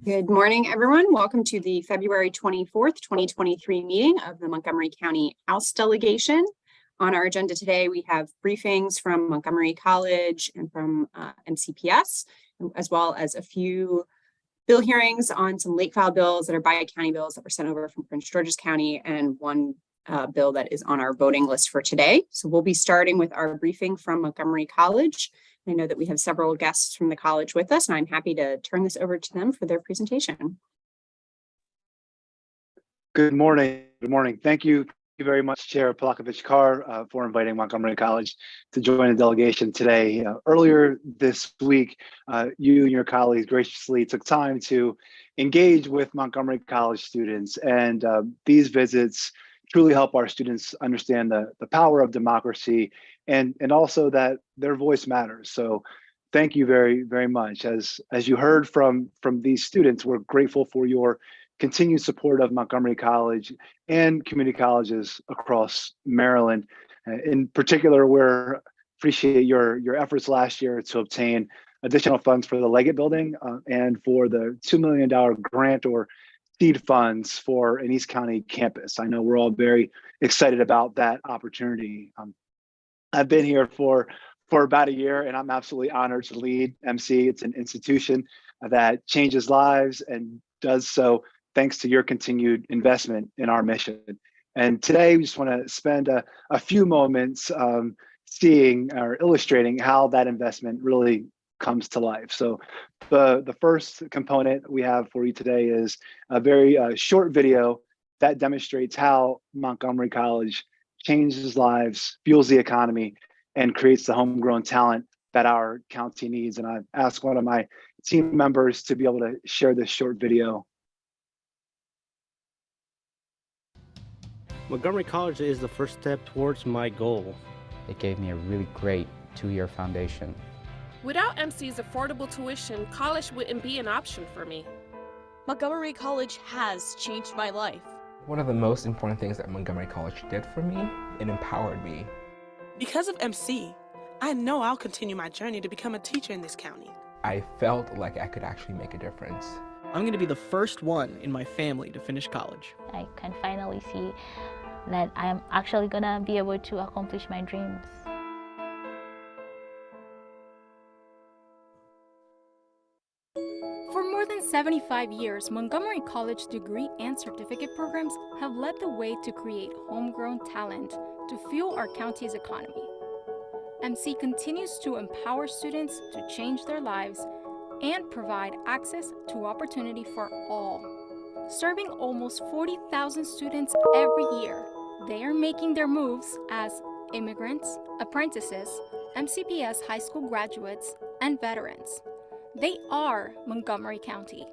Good morning, everyone. Welcome to the February 24th, 2023 meeting of the Montgomery County House Delegation. On our agenda today, we have briefings from Montgomery College and from MCPS, as well as a few bill hearings on some late file bills that are bi-county bills that were sent over from Prince George's County, and one bill that is on our voting list for today. So we'll be starting with our briefing from Montgomery College. I know that we have several guests from the college with us, and I'm happy to turn this over to them for their presentation. Good morning. Good morning. Thank you very much, Chair Polakovich-Carr, for inviting Montgomery College to join the delegation today. Earlier this week, you and your colleagues graciously took time to engage with Montgomery College students, and these visits truly help our students understand the power of democracy and also that their voice matters. So thank you very, very much. As you heard from these students, we're grateful for your continued support of Montgomery College and community colleges across Maryland. In particular, we appreciate your efforts last year to obtain additional funds for the Leggett building and for the $2 million grant or seed funds for an East County campus. I know we're all very excited about that opportunity. I've been here for about a year, and I'm absolutely honored to lead MC. It's an institution that changes lives and does so thanks to your continued investment in our mission. And today we just want to spend a few moments seeing or illustrating how that investment really comes to life. So the first component we have for you today is a very short video that demonstrates how Montgomery College changes lives, fuels the economy, and creates the homegrown talent that our county needs. And I've asked one of my team members to be able to share this short video. Montgomery College is the first step towards my goal. It gave me a really great 2-year foundation. Without MC's affordable tuition, college wouldn't be an option for me. Montgomery College has changed my life. One of the most important things that Montgomery College did for me, it empowered me. Because of MC, I know I'll continue my journey to become a teacher in this county. I felt like I could actually make a difference. I'm going to be the first one in my family to finish college. I can finally see that I'm actually going to be able to accomplish my dreams. For more than 75 years, Montgomery College degree and certificate programs have led the way to create homegrown talent to fuel our county's economy. MC continues to empower students to change their lives and provide access to opportunity for all. Serving almost 40,000 students every year, they are making their moves as immigrants, apprentices, MCPS high school graduates, and veterans. They are Montgomery County.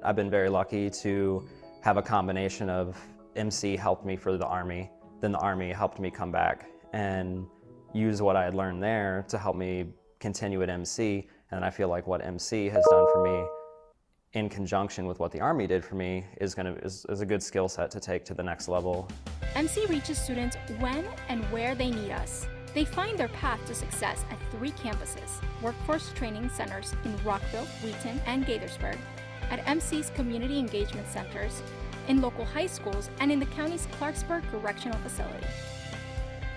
I've been very lucky to have a combination of MC helped me for the Army, then the Army helped me come back and use what I had learned there to help me continue at MC. And I feel like what MC has done for me in conjunction with what the Army did for me is a good skill set to take to the next level. MC reaches students when and where they need us. They find their path to success at 3 campuses: workforce training centers in Rockville, Wheaton, and Gaithersburg, at MC's community engagement centers, in local high schools, and in the county's Clarksburg Correctional Facility.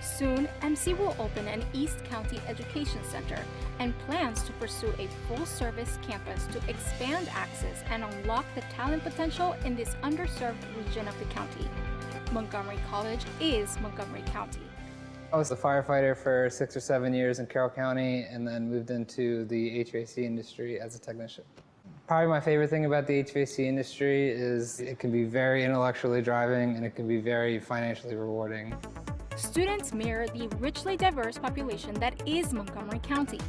Soon, MC will open an East County Education Center and plans to pursue a full-service campus to expand access and unlock the talent potential in this underserved region of the county. Montgomery College is Montgomery County. I was a firefighter for 6 or 7 years in Carroll County and then moved into the HVAC industry as a technician. Probably my favorite thing about the HVAC industry is it can be very intellectually driving and it can be very financially rewarding. Students mirror the richly diverse population that is Montgomery County.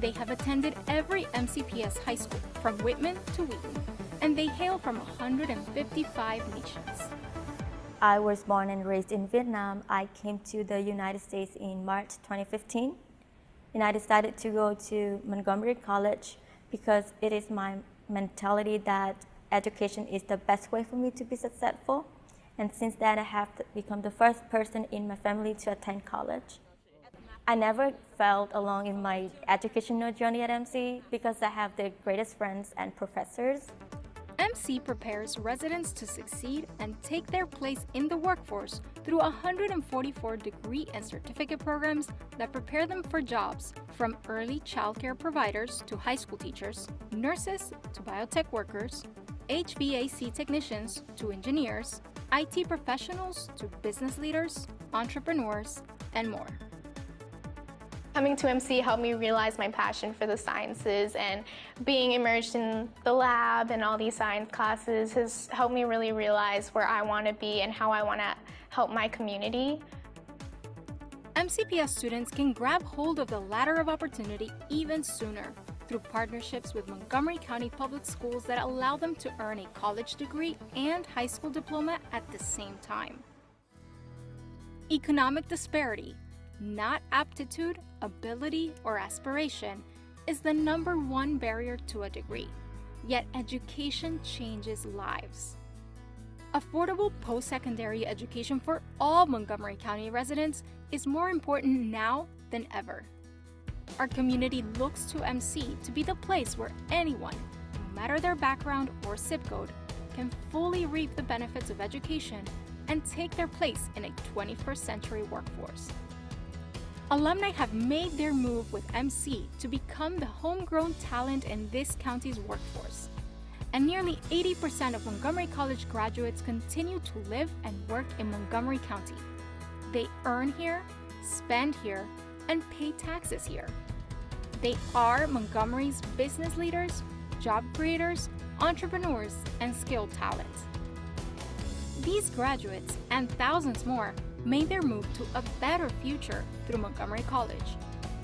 They have attended every MCPS high school from Whitman to Wheaton, and they hail from 155 nations. I was born and raised in Vietnam. I came to the United States in March 2015, and I decided to go to Montgomery College because it is my mentality that education is the best way for me to be successful. And since then, I have become the first person in my family to attend college. I never felt alone in my educational journey at MC because I have the greatest friends and professors. MC prepares residents to succeed and take their place in the workforce through 144 degree and certificate programs that prepare them for jobs, from early childcare providers to high school teachers, nurses to biotech workers, HVAC technicians to engineers, IT professionals to business leaders, entrepreneurs, and more. Coming to MC helped me realize my passion for the sciences, and being immersed in the lab and all these science classes has helped me really realize where I want to be and how I want to help my community. MCPS students can grab hold of the ladder of opportunity even sooner through partnerships with Montgomery County Public Schools that allow them to earn a college degree and high school diploma at the same time. Economic disparity, not aptitude, ability, or aspiration, is the #1 barrier to a degree. Yet education changes lives. Affordable post-secondary education for all Montgomery County residents is more important now than ever. Our community looks to MC to be the place where anyone, no matter their background or zip code, can fully reap the benefits of education and take their place in a 21st century workforce. Alumni have made their move with MC to become the homegrown talent in this county's workforce. And nearly 80% of Montgomery College graduates continue to live and work in Montgomery County. They earn here, spend here, and pay taxes here. They are Montgomery's business leaders, job creators, entrepreneurs, and skilled talent. These graduates and thousands more made their move to a better future through Montgomery College.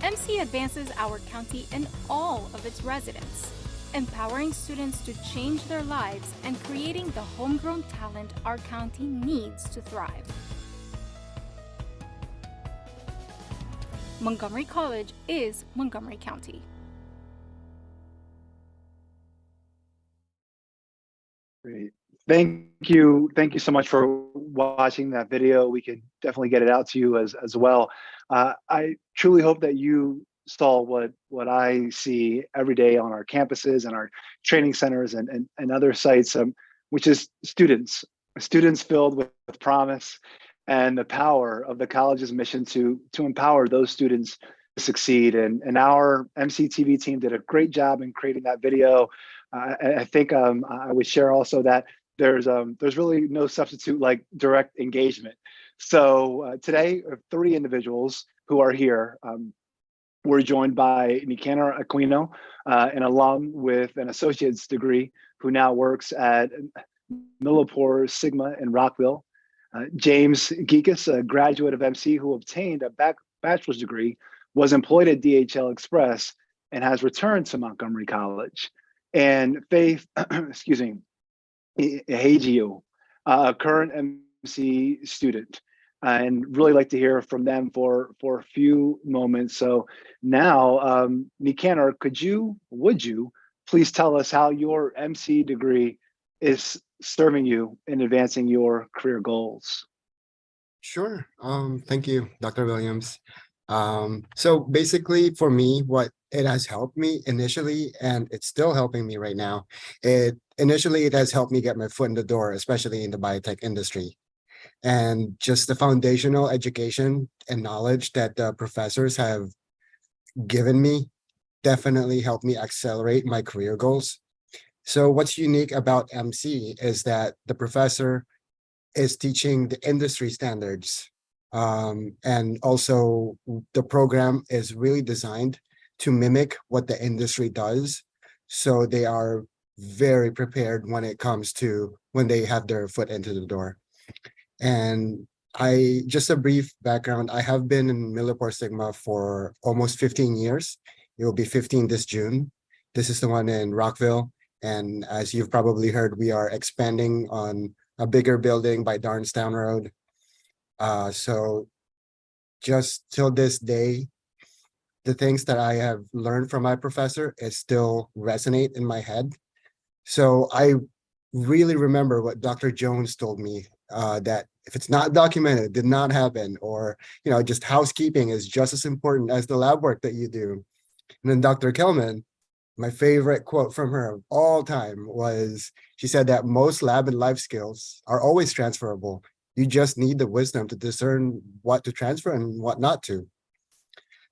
MC advances our county and all of its residents, empowering students to change their lives and creating the homegrown talent our county needs to thrive. Montgomery College is Montgomery County. Great. Thank you. Thank you so much for watching that video. We can definitely get it out to you as well. I truly hope that you saw what I see every day on our campuses and our training centers and other sites, which is students filled with promise and the power of the college's mission to empower those students to succeed. And our MCTV team did a great job in creating that video. I think I would share also that there's really no substitute like direct engagement. So today, 3 individuals who are here. We're joined by Nicanor Aquino, an alum with an associate's degree who now works at Millipore Sigma in Rockville. James Geekus, a graduate of MC who obtained a bachelor's degree, was employed at DHL Express and has returned to Montgomery College. And Faith, excuse me, Hagio, a current MC student, and really like to hear from them for a few moments. So now, Nicanor, would you please tell us how your MC degree is serving you in advancing your career goals? Sure. Thank you, Dr. Williams. So basically for me, what it has helped me initially, and it's still helping me right now, it has helped me get my foot in the door, especially in the biotech industry. And just the foundational education and knowledge that the professors have given me definitely helped me accelerate my career goals. So what's unique about MC is that the professor is teaching the industry standards. And also the program is really designed to mimic what the industry does. So they are very prepared when it comes to when they have their foot into the door. And just a brief background, I have been in Millipore Sigma for almost 15 years. It will be 15 this June. This is the one in Rockville. And as you've probably heard, we are expanding on a bigger building by Darnestown Road. So just till this day, the things that I have learned from my professor is still resonate in my head. So I really remember what Dr. Jones told me, that if it's not documented, it did not happen, or just housekeeping is just as important as the lab work that you do. And then Dr. Kelman my favorite quote from her of all time was, she said that most lab and life skills are always transferable. You just need the wisdom to discern what to transfer and what not to.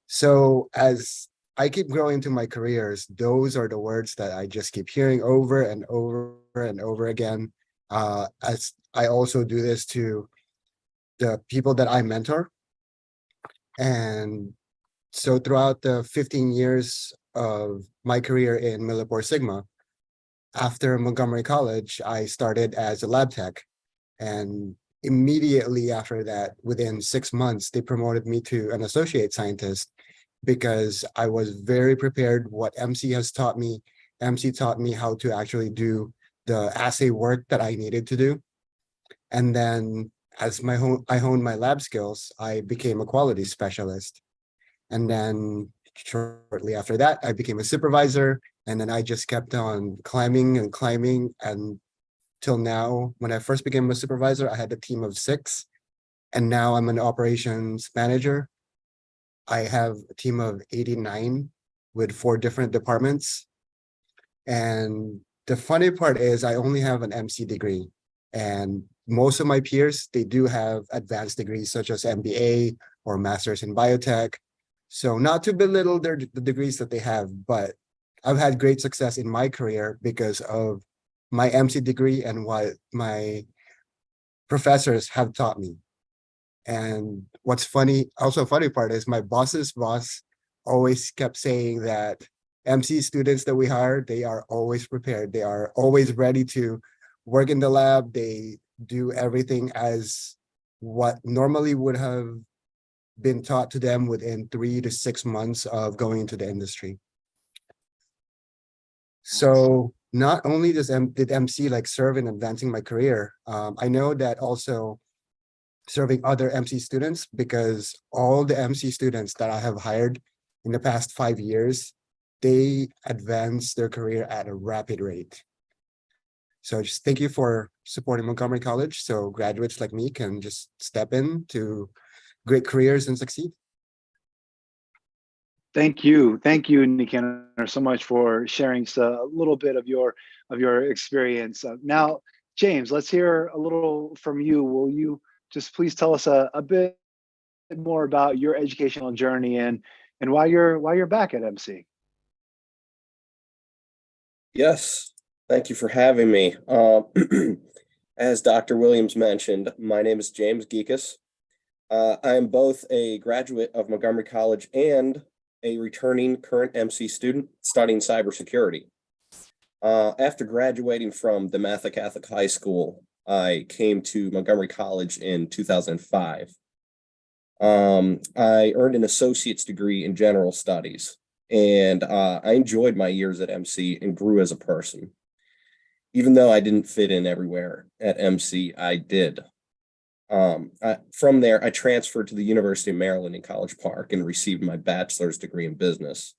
So as I keep growing into my careers, those are the words that I just keep hearing over and over and over again. As I also do this to the people that I mentor. And so throughout the 15 years of my career in Millipore Sigma, after Montgomery College, I started as a lab tech. And immediately after that, within 6 months, they promoted me to an associate scientist because I was very prepared. What MC has taught me, MC taught me how to actually do the assay work that I needed to do. And then as I honed my lab skills, I became a quality specialist. And then shortly after that, I became a supervisor. And then I just kept on climbing and climbing. And till now, when I first became a supervisor, I had a team of 6. And now I'm an operations manager. I have a team of 89 with 4 different departments. And the funny part is I only have an MC degree. And most of my peers, they do have advanced degrees such as MBA or Masters in Biotech. So not to belittle the degrees that they have, but I've had great success in my career because of my MC degree and what my professors have taught me. And what's funny, also funny part is my boss's boss always kept saying that MC students that we hire, they are always prepared. They are always ready to work in the lab. They do everything as what normally would have been taught to them within 3 to 6 months of going into the industry. So not only did MC like serve in advancing my career, I know that also serving other MC students, because all the MC students that I have hired in the past 5 years, they advance their career at a rapid rate. So just thank you for supporting Montgomery College so graduates like me can just step into great careers and succeed. Thank you, Nicanor, so much for sharing a little bit of your experience. Now, James, let's hear a little from you. Will you just please tell us a bit more about your educational journey and why you're back at MC? Yes, thank you for having me. As Dr. Williams mentioned, my name is James Geekus. I am both a graduate of Montgomery College and a returning current MC student studying cybersecurity. After graduating from DeMatha Catholic High School, I came to Montgomery College in 2005. I earned an associate's degree in general studies, and I enjoyed my years at MC and grew as a person. Even though I didn't fit in everywhere at MC, I did. From there, I transferred to the University of Maryland in College Park and received my bachelor's degree in business.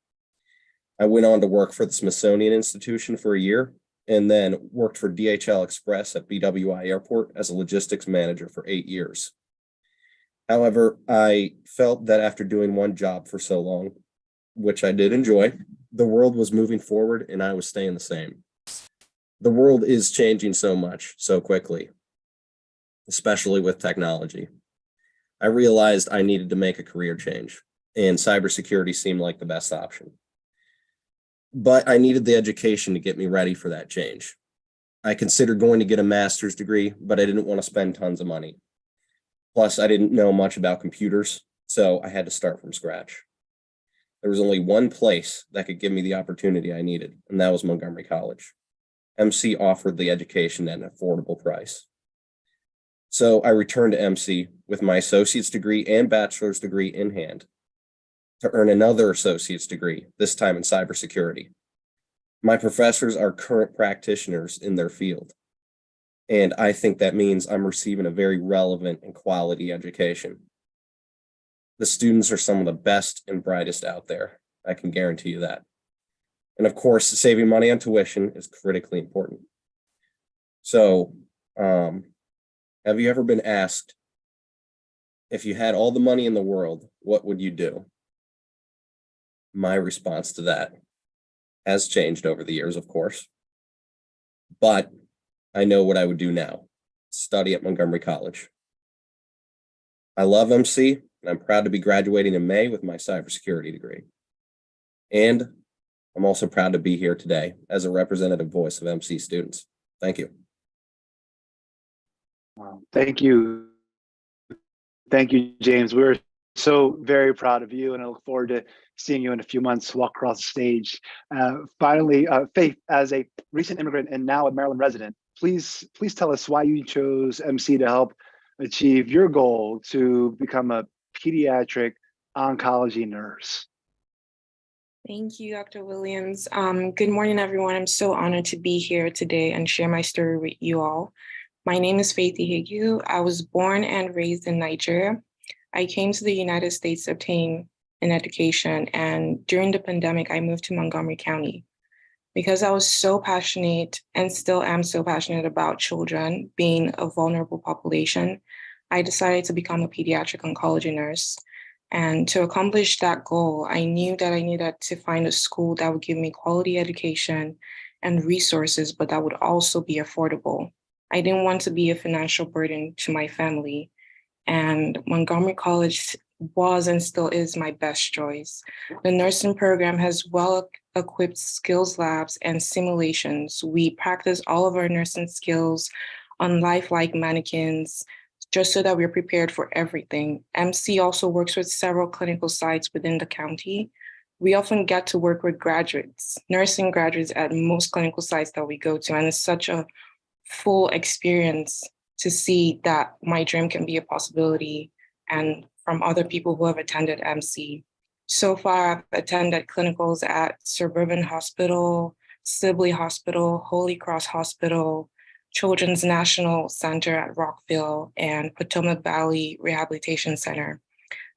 I went on to work for the Smithsonian Institution for a year and then worked for DHL Express at BWI Airport as a logistics manager for 8 years. However, I felt that after doing one job for so long, which I did enjoy, the world was moving forward and I was staying the same. The world is changing so much, so quickly, especially with technology. I realized I needed to make a career change, and cybersecurity seemed like the best option. But I needed the education to get me ready for that change. I considered going to get a master's degree, but I didn't want to spend tons of money. Plus, I didn't know much about computers, so I had to start from scratch. There was only one place that could give me the opportunity I needed, and that was Montgomery College. MC offered the education at an affordable price. So I returned to MC with my associate's degree and bachelor's degree in hand to earn another associate's degree, this time in cybersecurity. My professors are current practitioners in their field, and I think that means I'm receiving a very relevant and quality education. The students are some of the best and brightest out there. I can guarantee you that. And of course, saving money on tuition is critically important. So, have you ever been asked, if you had all the money in the world, what would you do? My response to that has changed over the years, of course. But I know what I would do now, study at Montgomery College. I love MC, and I'm proud to be graduating in May with my cybersecurity degree. And I'm also proud to be here today as a representative voice of MC students. Thank you. Thank you. Thank you, James. We're so very proud of you, and I look forward to seeing you in a few months walk across the stage. Finally, Faith, as a recent immigrant and now a Maryland resident, please tell us why you chose MC to help achieve your goal to become a pediatric oncology nurse. Thank you, Dr. Williams. Good morning, everyone. I'm so honored to be here today and share my story with you all. My name is Faith Ihegu. I was born and raised in Nigeria. I came to the United States to obtain an education, and during the pandemic, I moved to Montgomery County. Because I was so passionate and still am so passionate about children being a vulnerable population, I decided to become a pediatric oncology nurse. And to accomplish that goal, I knew that I needed to find a school that would give me quality education and resources, but that would also be affordable. I didn't want to be a financial burden to my family. And Montgomery College was and still is my best choice. The nursing program has well-equipped skills labs and simulations. We practice all of our nursing skills on lifelike mannequins, just so that we're prepared for everything. MC also works with several clinical sites within the county. We often get to work with graduates, nursing graduates at most clinical sites that we go to, and it's such a full experience to see that my dream can be a possibility, and from other people who have attended MC. So far, I've attended clinicals at Suburban Hospital, Sibley Hospital, Holy Cross Hospital, Children's National Center at Rockville, and Potomac Valley Rehabilitation Center.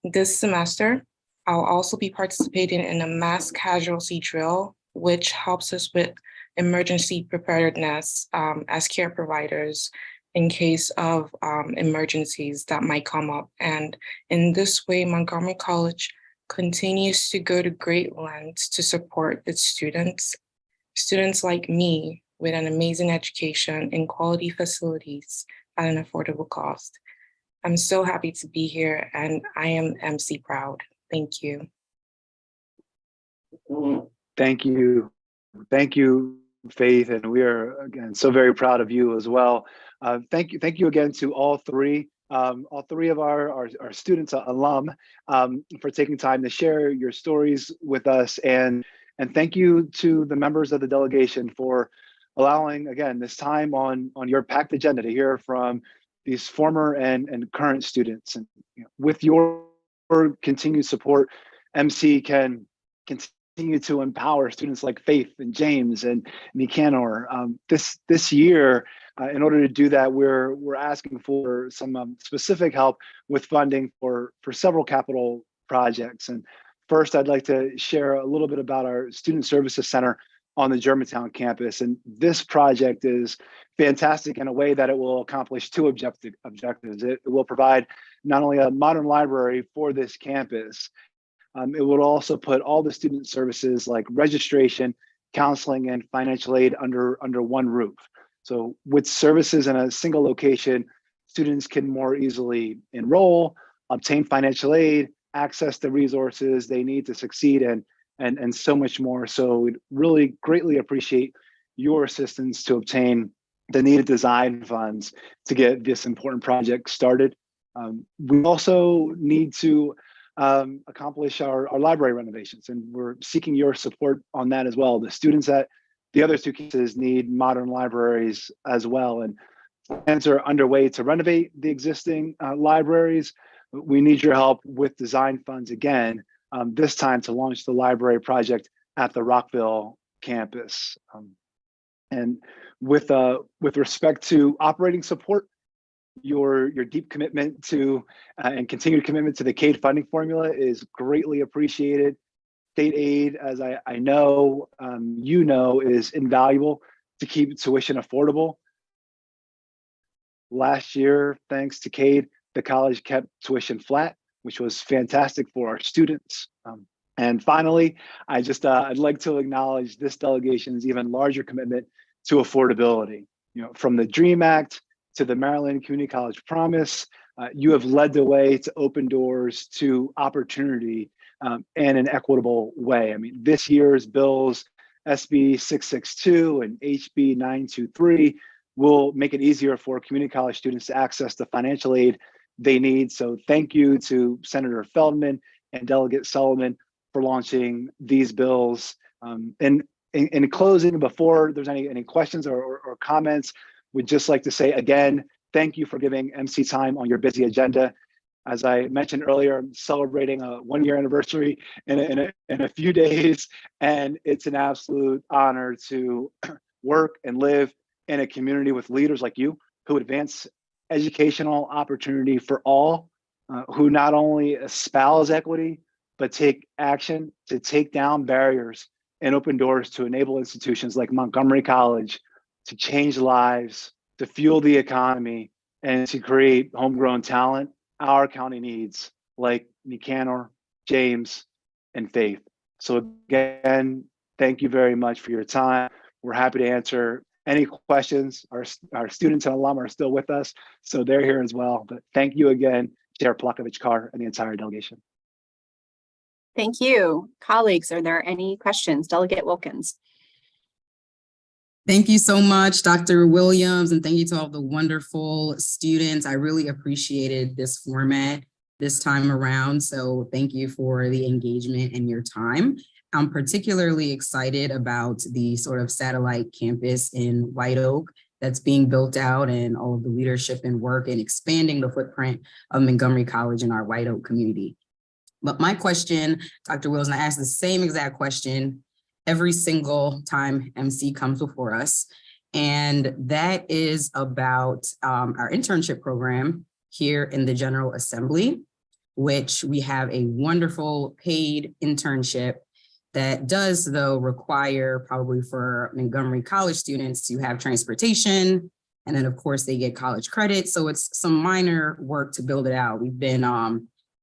This semester, I'll also be participating in a mass casualty drill, which helps us with emergency preparedness as care providers in case of emergencies that might come up. And in this way, Montgomery College continues to go to great lengths to support its students like me, with an amazing education in quality facilities at an affordable cost. I'm so happy to be here, and I am MC proud. Thank you. Thank you. Thank you, Faith. And we are, again, so very proud of you as well. Thank you again to all three of our students, alum, for taking time to share your stories with us. And thank you to the members of the delegation for allowing, again, this time on your packed agenda to hear from these former and current students. And with your continued support, MC can continue to empower students like Faith and James and Nicanor. This year, in order to do that, we're asking for some specific help with funding for several capital projects. And first, I'd like to share a little bit about our Student Services Center on the Germantown campus. And this project is fantastic in a way that it will accomplish two objectives. It will provide not only a modern library for this campus, it will also put all the student services like registration, counseling, and financial aid under one roof. So with services in a single location, students can more easily enroll, obtain financial aid, access the resources they need to succeed, and so much more. So we'd really greatly appreciate your assistance to obtain the needed design funds to get this important project started. We also need to accomplish our library renovations, and we're seeking your support on that as well. The students at the other two campuses need modern libraries as well, and plans are underway to renovate the existing libraries. We need your help with design funds again, this time to launch the library project at the Rockville campus. And with respect to operating support, your deep commitment to and continued commitment to the CADE funding formula is greatly appreciated. State aid, as I know, you know, is invaluable to keep tuition affordable. Last year, thanks to CADE, the college kept tuition flat, which was fantastic for our students. And finally, I'd like to acknowledge this delegation's even larger commitment to affordability. From the DREAM Act to the Maryland Community College Promise, you have led the way to open doors to opportunity in an equitable way. I mean, this year's bills, SB 662 and HB 923, will make it easier for community college students to access the financial aid they need. So thank you to Senator Feldman and Delegate Sullivan for launching these bills. And in closing, before there's any questions or comments, we'd just like to say again, thank you for giving MC time on your busy agenda. As I mentioned earlier, I'm celebrating a 1-year anniversary in a few days, and it's an absolute honor to work and live in a community with leaders like you who advance educational opportunity for all, who not only espouse equity, but take action to take down barriers and open doors to enable institutions like Montgomery College to change lives, to fuel the economy, and to create homegrown talent our county needs, like Nicanor, James, and Faith. So again, thank you very much for your time. We're happy to answer any questions. Our students and alum are still with us, so they're here as well. But thank you again, Chair Plakovich-Carr and the entire delegation. Thank you. Colleagues, are there any questions? Delegate Wilkins. Thank you so much, Dr. Williams, and thank you to all the wonderful students. I really appreciated this format this time around, so thank you for the engagement and your time. I'm particularly excited about the sort of satellite campus in White Oak that's being built out, and all of the leadership and work in expanding the footprint of Montgomery College in our White Oak community. But my question, Dr. Williams, and I ask the same exact question every single time MC comes before us. And that is about our internship program here in the General Assembly, which we have a wonderful paid internship that does, though, require probably for Montgomery College students to have transportation. And then, of course, they get college credit. So it's some minor work to build it out. We've been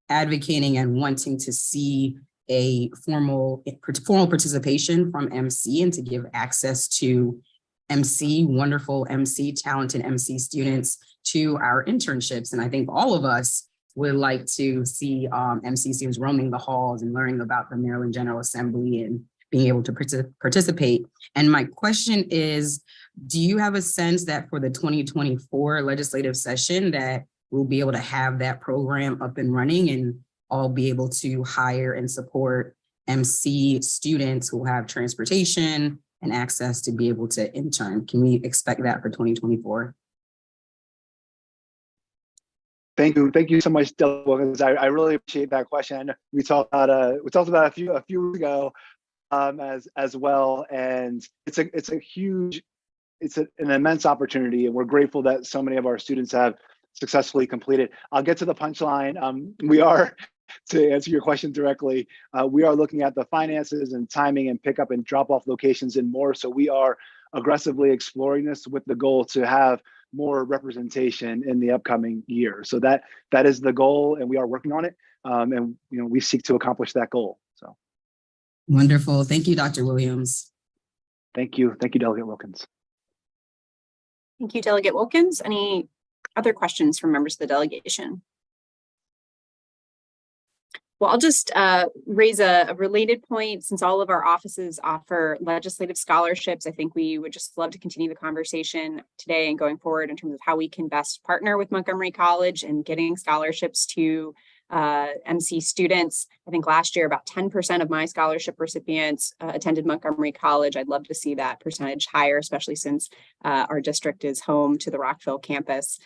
advocating and wanting to see a formal participation from MC and to give access to MC, wonderful MC, talented MC students to our internships. And I think all of us would like to see MC students roaming the halls and learning about the Maryland General Assembly and being able to participate. And my question is, do you have a sense that for the 2024 legislative session that we'll be able to have that program up and running and all be able to hire and support MC students who have transportation and access to be able to intern? Can we expect that for 2024? Thank you so much, Delegate Wilkins. I really appreciate that question. I know we talked about a few weeks ago as well, and it's an immense opportunity, and we're grateful that so many of our students have successfully completed. I'll get to the punchline. We are, to answer your question directly, we are looking at the finances and timing and pickup and drop-off locations and more. So we are aggressively exploring this with the goal to have more representation in the upcoming year. So that is the goal, and we are working on it. And we seek to accomplish that goal. So wonderful. Thank you, Dr. Williams. Thank you, Delegate Wilkins. Thank you, Delegate Wilkins. Any other questions from members of the delegation? Well, I'll just raise a related point. Since all of our offices offer legislative scholarships, I think we would just love to continue the conversation today and going forward in terms of how we can best partner with Montgomery College and getting scholarships to MC students. I think last year about 10% of my scholarship recipients attended Montgomery College. I'd love to see that percentage higher, especially since our district is home to the Rockville campus.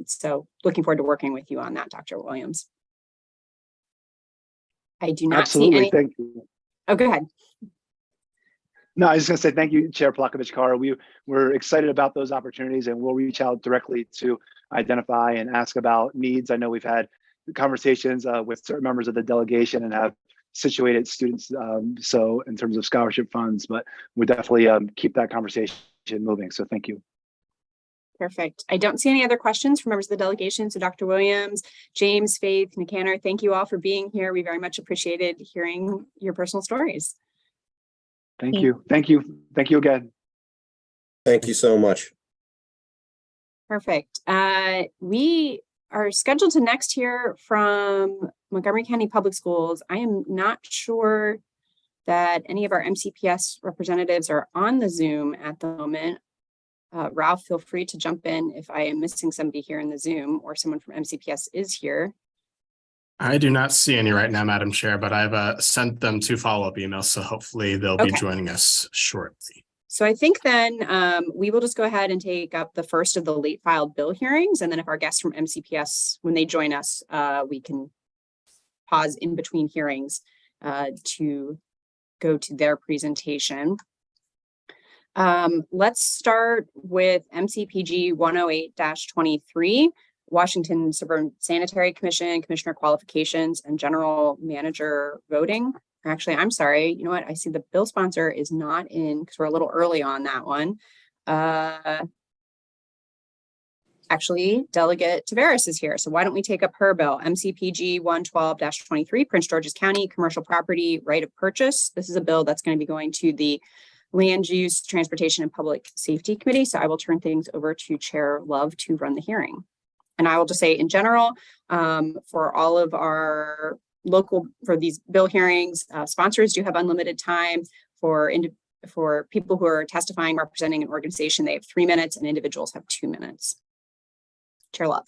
So looking forward to working with you on that, Dr. Williams. I do not see any. Thank you. Oh, go ahead. No, I was just going to say thank you, Chair Plakovich-Carr. We're excited about those opportunities, and we'll reach out directly to identify and ask about needs. I know we've had conversations with certain members of the delegation and have situated students, so in terms of scholarship funds, but we definitely keep that conversation moving. So thank you. Perfect. I don't see any other questions from members of the delegation. So Dr. Williams, James, Faith, Nicanor, thank you all for being here. We very much appreciated hearing your personal stories. Thank you. Thank you. Thank you again. Thank you so much. Perfect. We are scheduled to next hear from Montgomery County Public Schools. I am not sure that any of our MCPS representatives are on the Zoom at the moment. Ralph, feel free to jump in if I am missing somebody here in the Zoom or someone from MCPS is here. I do not see any right now, Madam Chair, but I've sent them 2 follow-up emails, so hopefully they'll be joining us shortly. So I think then we will just go ahead and take up the first of the late filed bill hearings. And then if our guests from MCPS, when they join us, we can pause in between hearings to go to their presentation. Let's start with MCPG 108-23, Washington Suburban Sanitary Commission, Commissioner Qualifications and General Manager Voting. Actually, I'm sorry. You know what? I see the bill sponsor is not in because we're a little early on that one. Actually, Delegate Taveras is here. So why don't we take up her bill, MCPG 112-23, Prince George's County Commercial Property Right of Purchase. This is a bill that's going to be going to the Land Use, Transportation, and Public Safety Committee. So I will turn things over to Chair Love to run the hearing. And I will just say in general, for all of our for these bill hearings, sponsors do have unlimited time. For people who are testifying, representing an organization, they have 3 minutes and individuals have 2 minutes. Chair Love.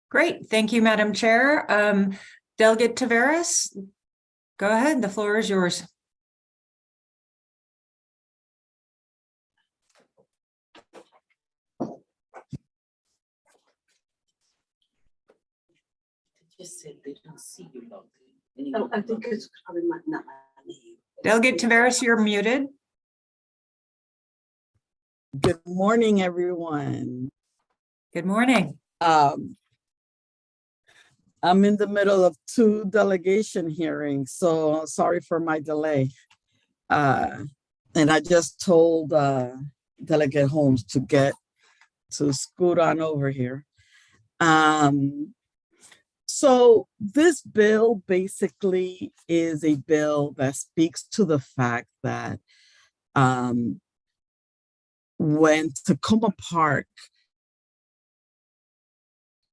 Great. Thank you, Madam Chair. Delegate Taveras, go ahead. The floor is yours. Just said they don't see you. Oh, I think it's probably not my name. Delegate Taveras, you're muted. Good morning, everyone. Good morning. I'm in the middle of 2 delegation hearings, so sorry for my delay. And I just told Delegate Holmes to scoot on over here. So this bill basically is a bill that speaks to the fact that when Tacoma Park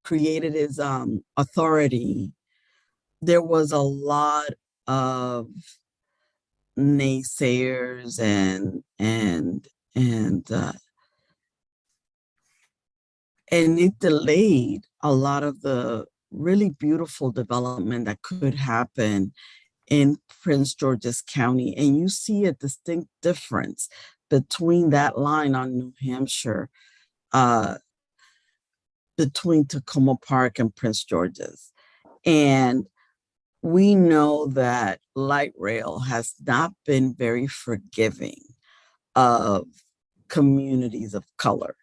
created its authority, there was a lot of naysayers and it delayed a lot of the really beautiful development that could happen in Prince George's County. And you see a distinct difference between that line on New Hampshire, between Tacoma Park and Prince George's. And we know that light rail has not been very forgiving of communities of color.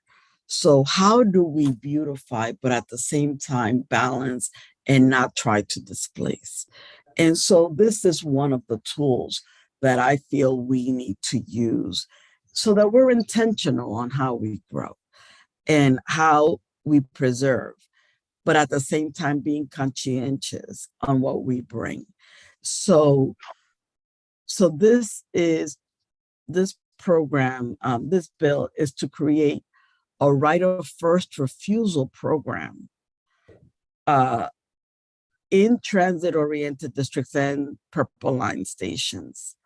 So how do we beautify, but at the same time balance and not try to displace? And so this is one of the tools that I feel we need to use so that we're intentional on how we grow and how we preserve, but at the same time being conscientious on what we bring. So this program, this bill is to create a right of first refusal program in transit-oriented districts and Purple Line stations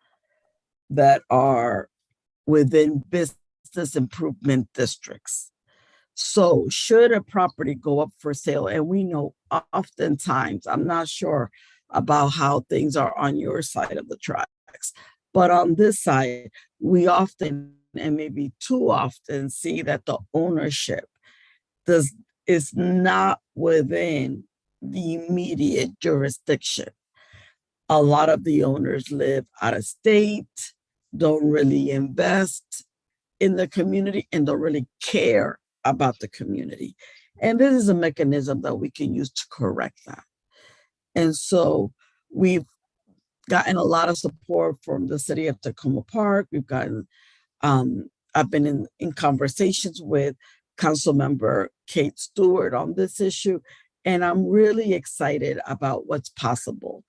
that are within business improvement districts. So should a property go up for sale, and we know oftentimes, I'm not sure about how things are on your side of the tracks, but on this side, we often, and maybe too often, see that the ownership is not within the immediate jurisdiction. A lot of the owners live out of state, don't really invest in the community, and don't really care about the community. And this is a mechanism that we can use to correct that. And so we've gotten a lot of support from the city of Tacoma Park. We've gotten, I've been in conversations with Councilmember Kate Stewart on this issue. And I'm really excited about what's possible,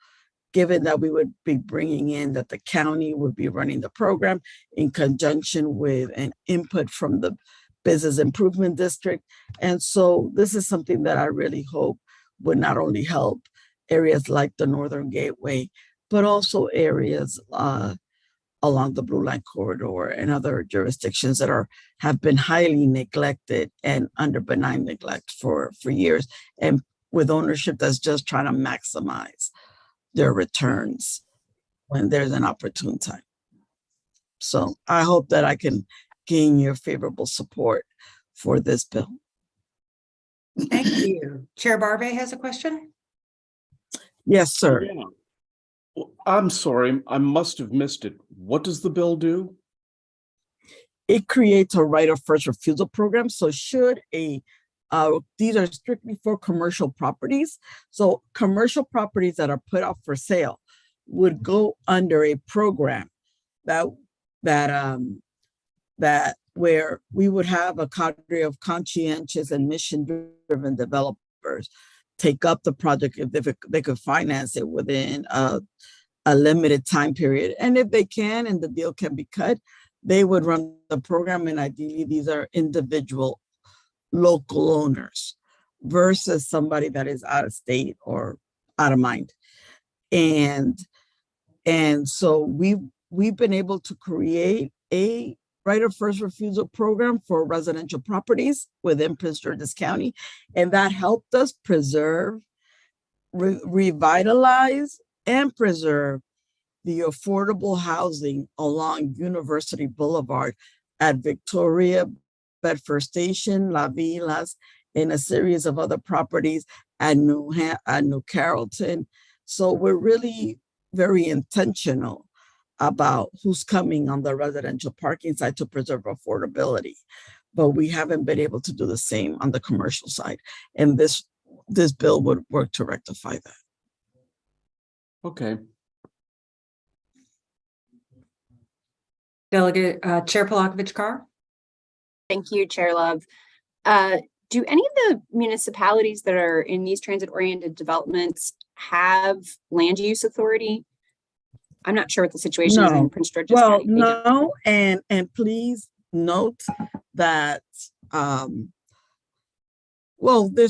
given that we would be bringing in that the county would be running the program in conjunction with an input from the Business Improvement District. And so this is something that I really hope would not only help areas like the Northern Gateway, but also areas along the Blue Line Corridor and other jurisdictions that have been highly neglected and under benign neglect for years, and with ownership that's just trying to maximize their returns when there's an opportune time. So I hope that I can gain your favorable support for this bill. Thank you. Chair Barbe has a question. Yes, sir. Yeah. Well, I'm sorry, I must have missed it. What does the bill do? It creates a right of first refusal program. So should these are strictly for commercial properties. So commercial properties that are put up for sale would go under a program that where we would have a cadre of conscientious and mission-driven developers take up the project if they could finance it within a limited time period. And if they can, and the deal can be cut, they would run the program. And ideally, these are individual local owners versus somebody that is out of state or out of mind. And so we've been able to create a right of first refusal program for residential properties within Prince George's County. And that helped us preserve, revitalize, and preserve the affordable housing along University Boulevard at Victoria, Bedford Station, La Villas, and a series of other properties at New Carrollton. So we're really very intentional about who's coming on the residential parking side to preserve affordability. But we haven't been able to do the same on the commercial side. And this bill would work to rectify that. Okay. Delegate Chair Polakovich-Carr. Thank you, Chair Love. Do any of the municipalities that are in these transit-oriented developments have land use authority? I'm not sure what the situation is in Prince George's County. No, and please note that, there's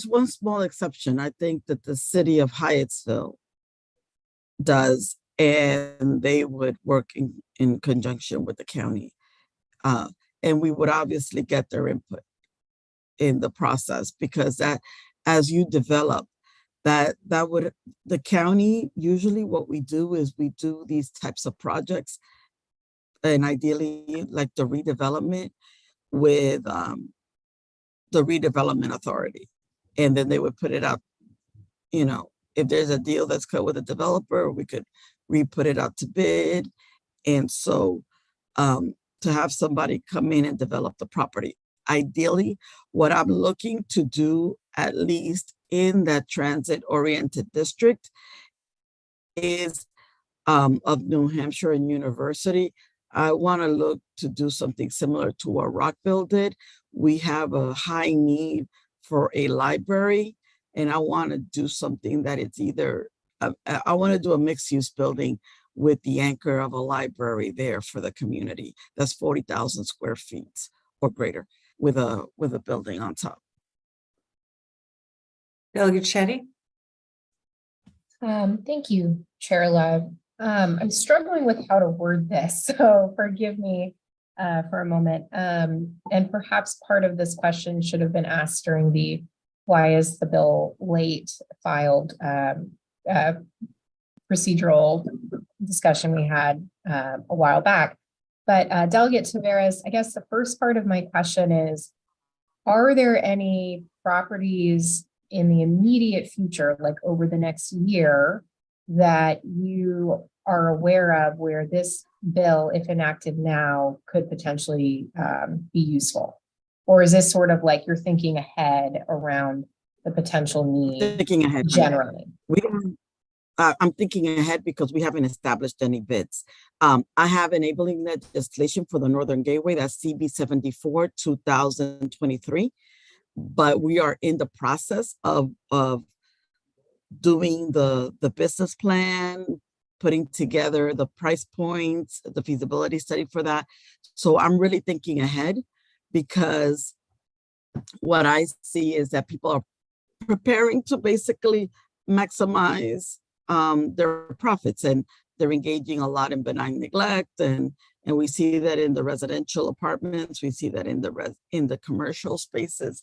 one small exception. I think that the city of Hyattsville does, and they would work in conjunction with the county. And we would obviously get their input in the process, because that, as you develop, the county, usually what we do is we do these types of projects, and ideally like the redevelopment with the redevelopment authority. And then they would put it out, if there's a deal that's cut with a developer, we could re-put it out to bid. And so to have somebody come in and develop the property. Ideally, what I'm looking to do, at least in that transit-oriented district, is of New Hampshire and University. I want to look to do something similar to what Rockville did. We have a high need for a library, and I want to do something that it's either, I want to do a mixed-use building with the anchor of a library there for the community. That's 40,000 square feet or greater, with a building on top. Delegate Shetty. Thank you, Chair Love. I'm struggling with how to word this, so forgive me for a moment. And perhaps part of this question should have been asked during the why is the bill late filed procedural discussion we had a while back. But Delegate Taveras, I guess the first part of my question is, are there any properties in the immediate future, like over the next year, that you are aware of where this bill, if enacted now, could potentially be useful? Or is this sort of like you're thinking ahead around the potential need thinking ahead generally? I'm thinking ahead because we haven't established any bids. I have enabling legislation for the Northern Gateway, that's CB 74, 2023. but we are in the process of doing the business plan, putting together the price points, the feasibility study for that. So I'm really thinking ahead, because what I see is that people are preparing to basically maximize their profits, and they're engaging a lot in benign neglect, and we see that in the residential apartments, we see that in the commercial spaces,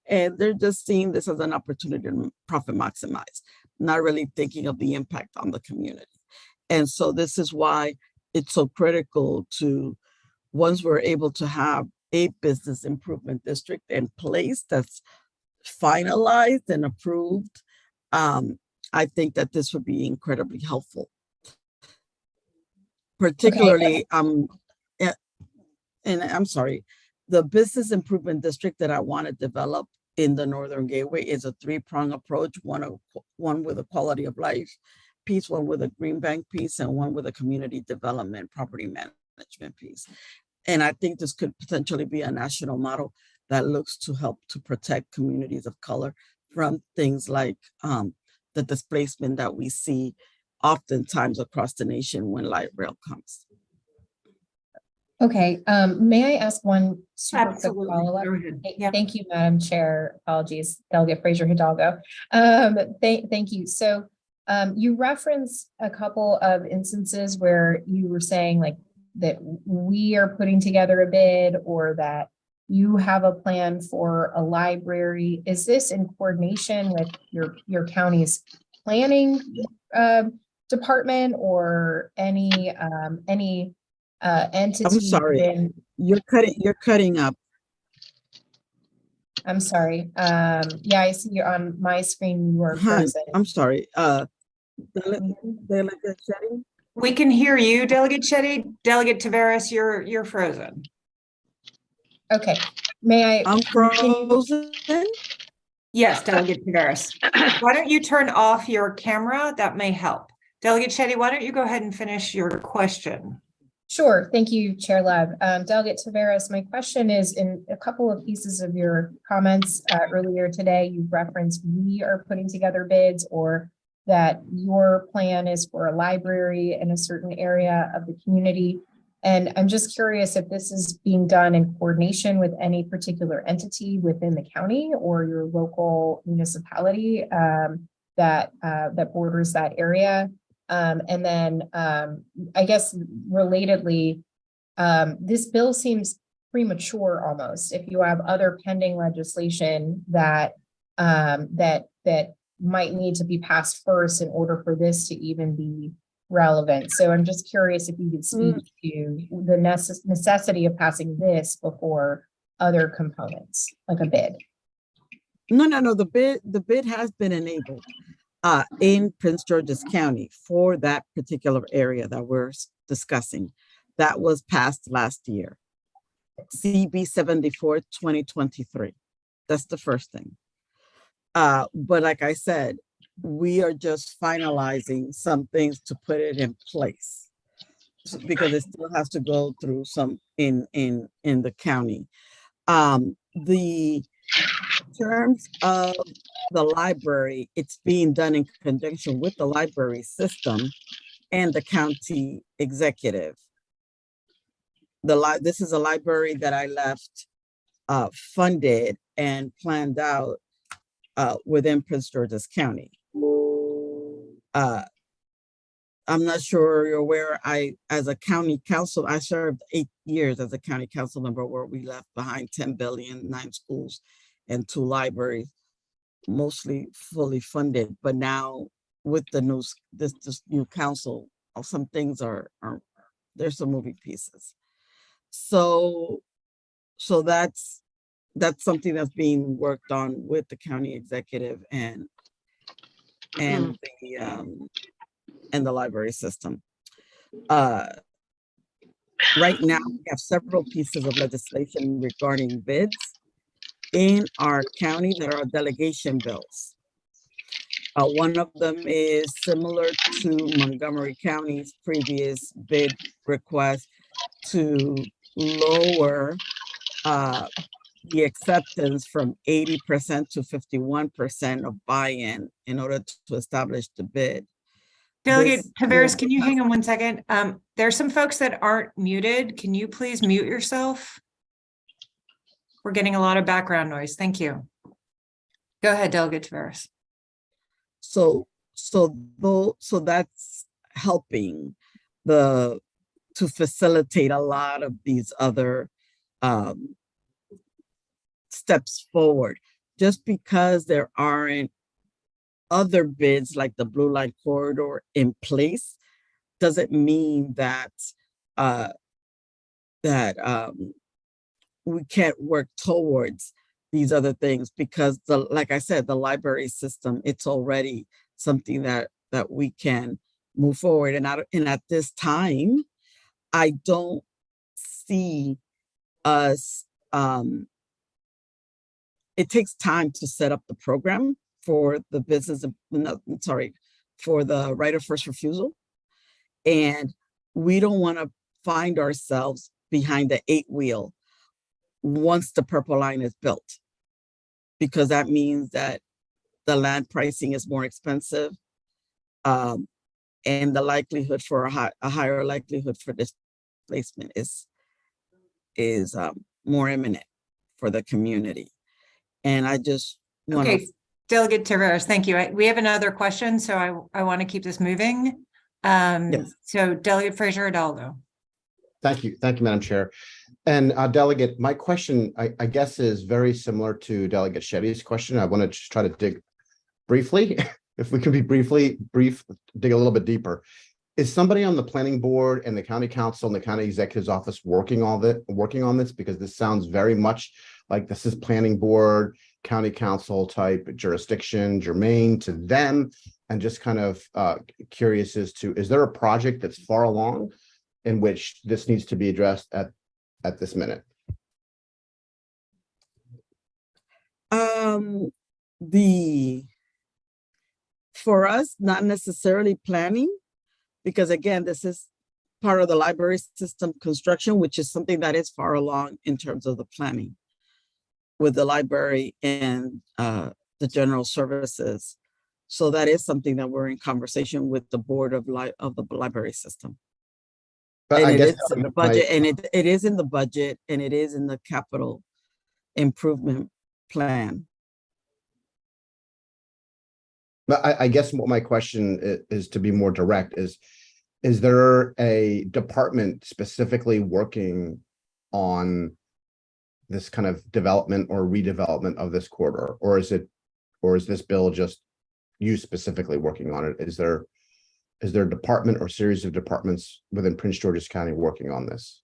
and they're just seeing this as an opportunity to profit maximize, not really thinking of the impact on the community. And so this is why it's so critical to, once we're able to have a business improvement district in place that's finalized and approved, I think that this would be incredibly helpful. Particularly, and I'm sorry, the business improvement district that I want to develop in the Northern Gateway is a three-pronged approach, one with a quality of life piece, one with a green bank piece, and one with a community development property management piece. And I think this could potentially be a national model that looks to help to protect communities of color from things like the displacement that we see oftentimes across the nation when light rail comes. Okay, may I ask one super quick Absolutely. follow-up? Go ahead. Yeah. Thank you, Madam Chair. Apologies, Delegate Fraser Hidalgo. Thank you. So you referenced a couple of instances where you were saying like that we are putting together a bid, or that you have a plan for a library. Is this in coordination with your county's planning department, or any entity? I'm sorry, you're cutting up. I'm sorry. Yeah, I see you're on my screen. You are frozen. I'm sorry. Delegate Shetty? We can hear you, Delegate Shetty. Delegate Taveras, you're frozen. Okay. May I? I'm frozen. Yes, Delegate Taveras. Why don't you turn off your camera? That may help. Delegate Shetty, why don't you go ahead and finish your question? Sure. Thank you, Chair Lab. Delegate Taveras, my question is, in a couple of pieces of your comments earlier today, you referenced we are putting together bids, or that your plan is for a library in a certain area of the community. And I'm just curious if this is being done in coordination with any particular entity within the county or your local municipality that borders that area. And then I guess relatedly, this bill seems premature almost. If you have other pending legislation that might need to be passed first in order for this to even be relevant. So I'm just curious if you could speak to the necessity of passing this before other components, like a bid. No. The bid has been enabled in Prince George's County for that particular area that we're discussing. That was passed last year. CB 74 2023. That's the first thing. But like I said, we are just finalizing some things to put it in place, because it still has to go through some in the county. The terms of the library, it's being done in conjunction with the library system and the county executive. This is a library that I left funded and planned out within Prince George's County. I'm not sure you're aware, as a county council, I served 8 years as a county council member, where we left behind 10 billion, 9 schools and 2 libraries, mostly fully funded. But now with the this new council, some things there's some moving pieces. So that's something that's being worked on with the county executive and the library system. Right now, we have several pieces of legislation regarding bids in our county that are delegation bills. One of them is similar to Montgomery County's previous bid request to lower the acceptance from 80% to 51% of buy-in in order to establish the bid. Delegate This Taveras, will- can you hang on one second? There's some folks that aren't muted. Can you please mute yourself? We're getting a lot of background noise. Thank you. Go ahead, Delegate Taveras. So that's helping to facilitate a lot of these other steps forward. Just because there aren't other bids like the Blue Line Corridor in place doesn't mean that we can't work towards these other things, because like I said, the library system, it's already something that we can move forward. And at this time, I don't see us, it takes time to set up the program for the for the right of first refusal. And we don't want to find ourselves behind the 8-wheel once the Purple Line is built, because that means that the land pricing is more expensive, and the likelihood for a higher likelihood for displacement is more imminent for the community. And I just want Okay, Delegate Taveras, thank you. We have another question, so I want to keep this moving. Yes. So Delegate Fraser Hidalgo. Thank you, Madam Chair. And Delegate, my question, I guess, is very similar to Delegate Shetty's question. I want to just try to dig briefly, if we can be brief, dig a little bit deeper. Is somebody on the planning board and the county council and the county executive's office working on this? Because this sounds very much like this is planning board, county council type jurisdiction, germane to them, and just kind of curious as to, is there a project that's far along in which this needs to be addressed at this minute? For us, not necessarily planning, because again, this is part of the library system construction, which is something that is far along in terms of the planning with the library and the general services. So that is something that we're in conversation with the board of the library system. But and I it guess is in the budget, and it is in the budget, and it is in the capital improvement plan. But I guess what my question is, to be more direct, is there a department specifically working on this kind of development or redevelopment of this corridor, or is this bill just you specifically working on it? Is there a department or series of departments within Prince George's County working on this?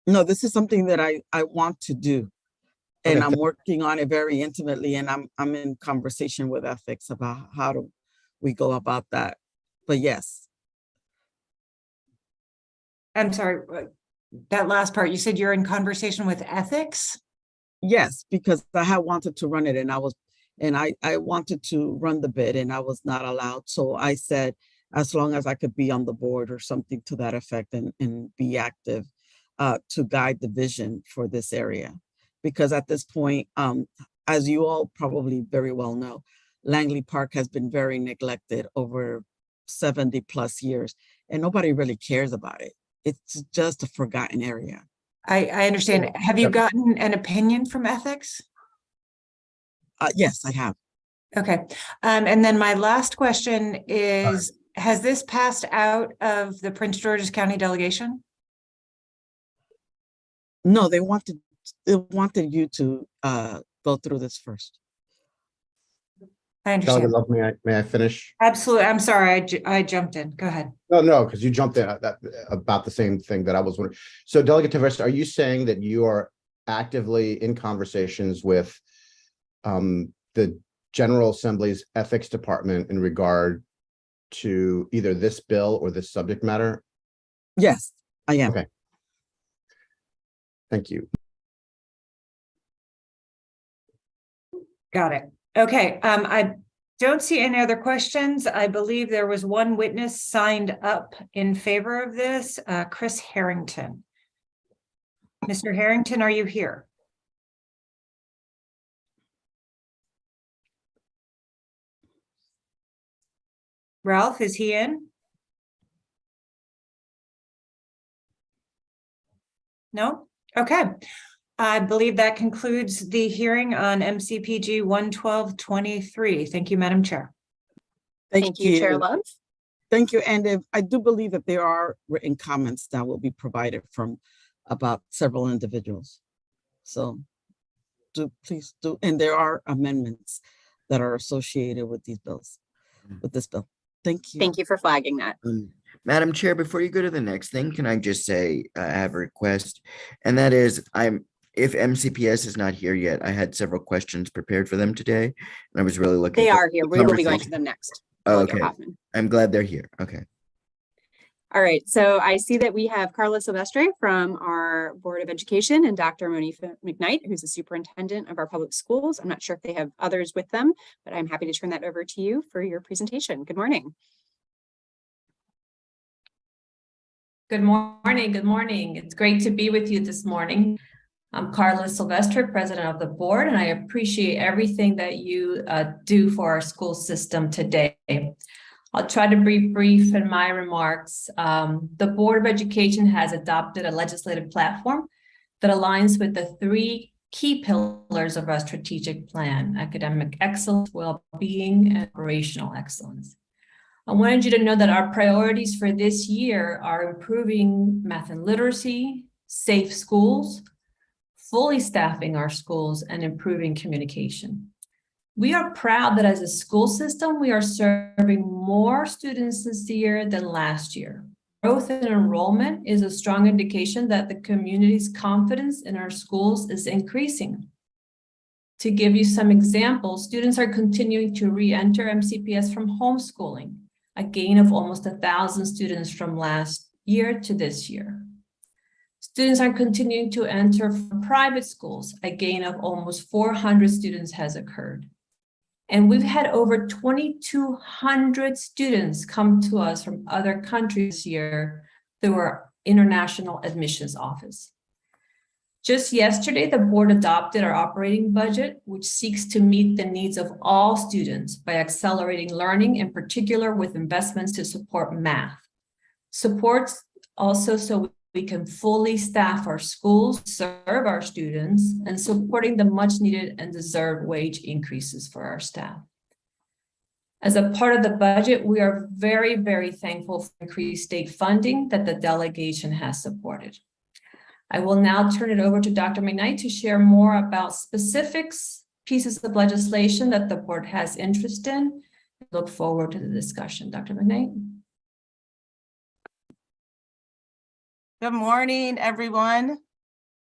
No, this is something that I want to do. And Okay. I'm working on it very intimately, and I'm in conversation with ethics about how do we go about that. But yes. I'm sorry, that last part, you said you're in conversation with ethics? Yes, because I had wanted to run it, and I wanted to run the bid, and I was not allowed. So I said, as long as I could be on the board or something to that effect, and be active to guide the vision for this area. Because at this point, as you all probably very well know, Langley Park has been very neglected over 70 plus years, and nobody really cares about it. It's just a forgotten area. I understand. Have you gotten an opinion from ethics? Yes, I have. Okay. And then my last question is, has this passed out of the Prince George's County delegation? No, they wanted you to go through this first. I understand. May I finish? Absolutely. I'm sorry. I jumped in. Go ahead. No, because you jumped in about the same thing that I was wondering. So Delegate Taveras, are you saying that you are actively in conversations with the General Assembly's ethics department in regard to either this bill or this subject matter? Yes, I am. Okay. Thank you. Got it. Okay. I don't see any other questions. I believe there was one witness signed up in favor of this, Chris Harrington. Mr. Harrington, are you here? Ralph, is he in? No? Okay. I believe that concludes the hearing on MCPG 11223. Thank you, Madam Chair. Thank you, Chair Love. Thank you. And if, I do believe that there are written comments that will be provided from about several individuals. So please do. And there are amendments that are associated with these bills, with this bill. Thank you. Thank you for flagging that. Madam Chair, before you go to the next thing, can I just say I have a request? And that is, if MCPS is not here yet, I had several questions prepared for them today. And I was really looking. They for are here. the We will be going to conversation. them next. Oh, Delegate okay. Hoffman. I'm glad they're here. Okay. All right, so I see that we have Carla Silvestre from our Board of Education and Dr. Monifa McKnight, who's the superintendent of our public schools. I'm not sure if they have others with them, but I'm happy to turn that over to you for your presentation. Good morning. Good morning. Good morning. It's great to be with you this morning. I'm Carla Silvestre, president of the board, and I appreciate everything that you do for our school system today. I'll try to be brief in my remarks. The Board of Education has adopted a legislative platform that aligns with the three key pillars of our strategic plan: academic excellence, well-being, and operational excellence. I wanted you to know that our priorities for this year are improving math and literacy, safe schools, fully staffing our schools, and improving communication. We are proud that as a school system, we are serving more students this year than last year. Growth in enrollment is a strong indication that the community's confidence in our schools is increasing. To give you some examples, students are continuing to re-enter MCPS from homeschooling, a gain of almost 1,000 students from last year to this year. Students are continuing to enter from private schools, a gain of almost 400 students has occurred. And we've had over 2,200 students come to us from other countries this year through our International Admissions Office. Just yesterday, the board adopted our operating budget, which seeks to meet the needs of all students by accelerating learning, in particular with investments to support math. Supports also so we can fully staff our schools, serve our students, and supporting the much needed and deserved wage increases for our staff. As a part of the budget, we are very, very thankful for increased state funding that the delegation has supported. I will now turn it over to Dr. McKnight to share more about specifics, pieces of legislation that the board has interest in. Look forward to the discussion. Dr. McKnight. Good morning, everyone.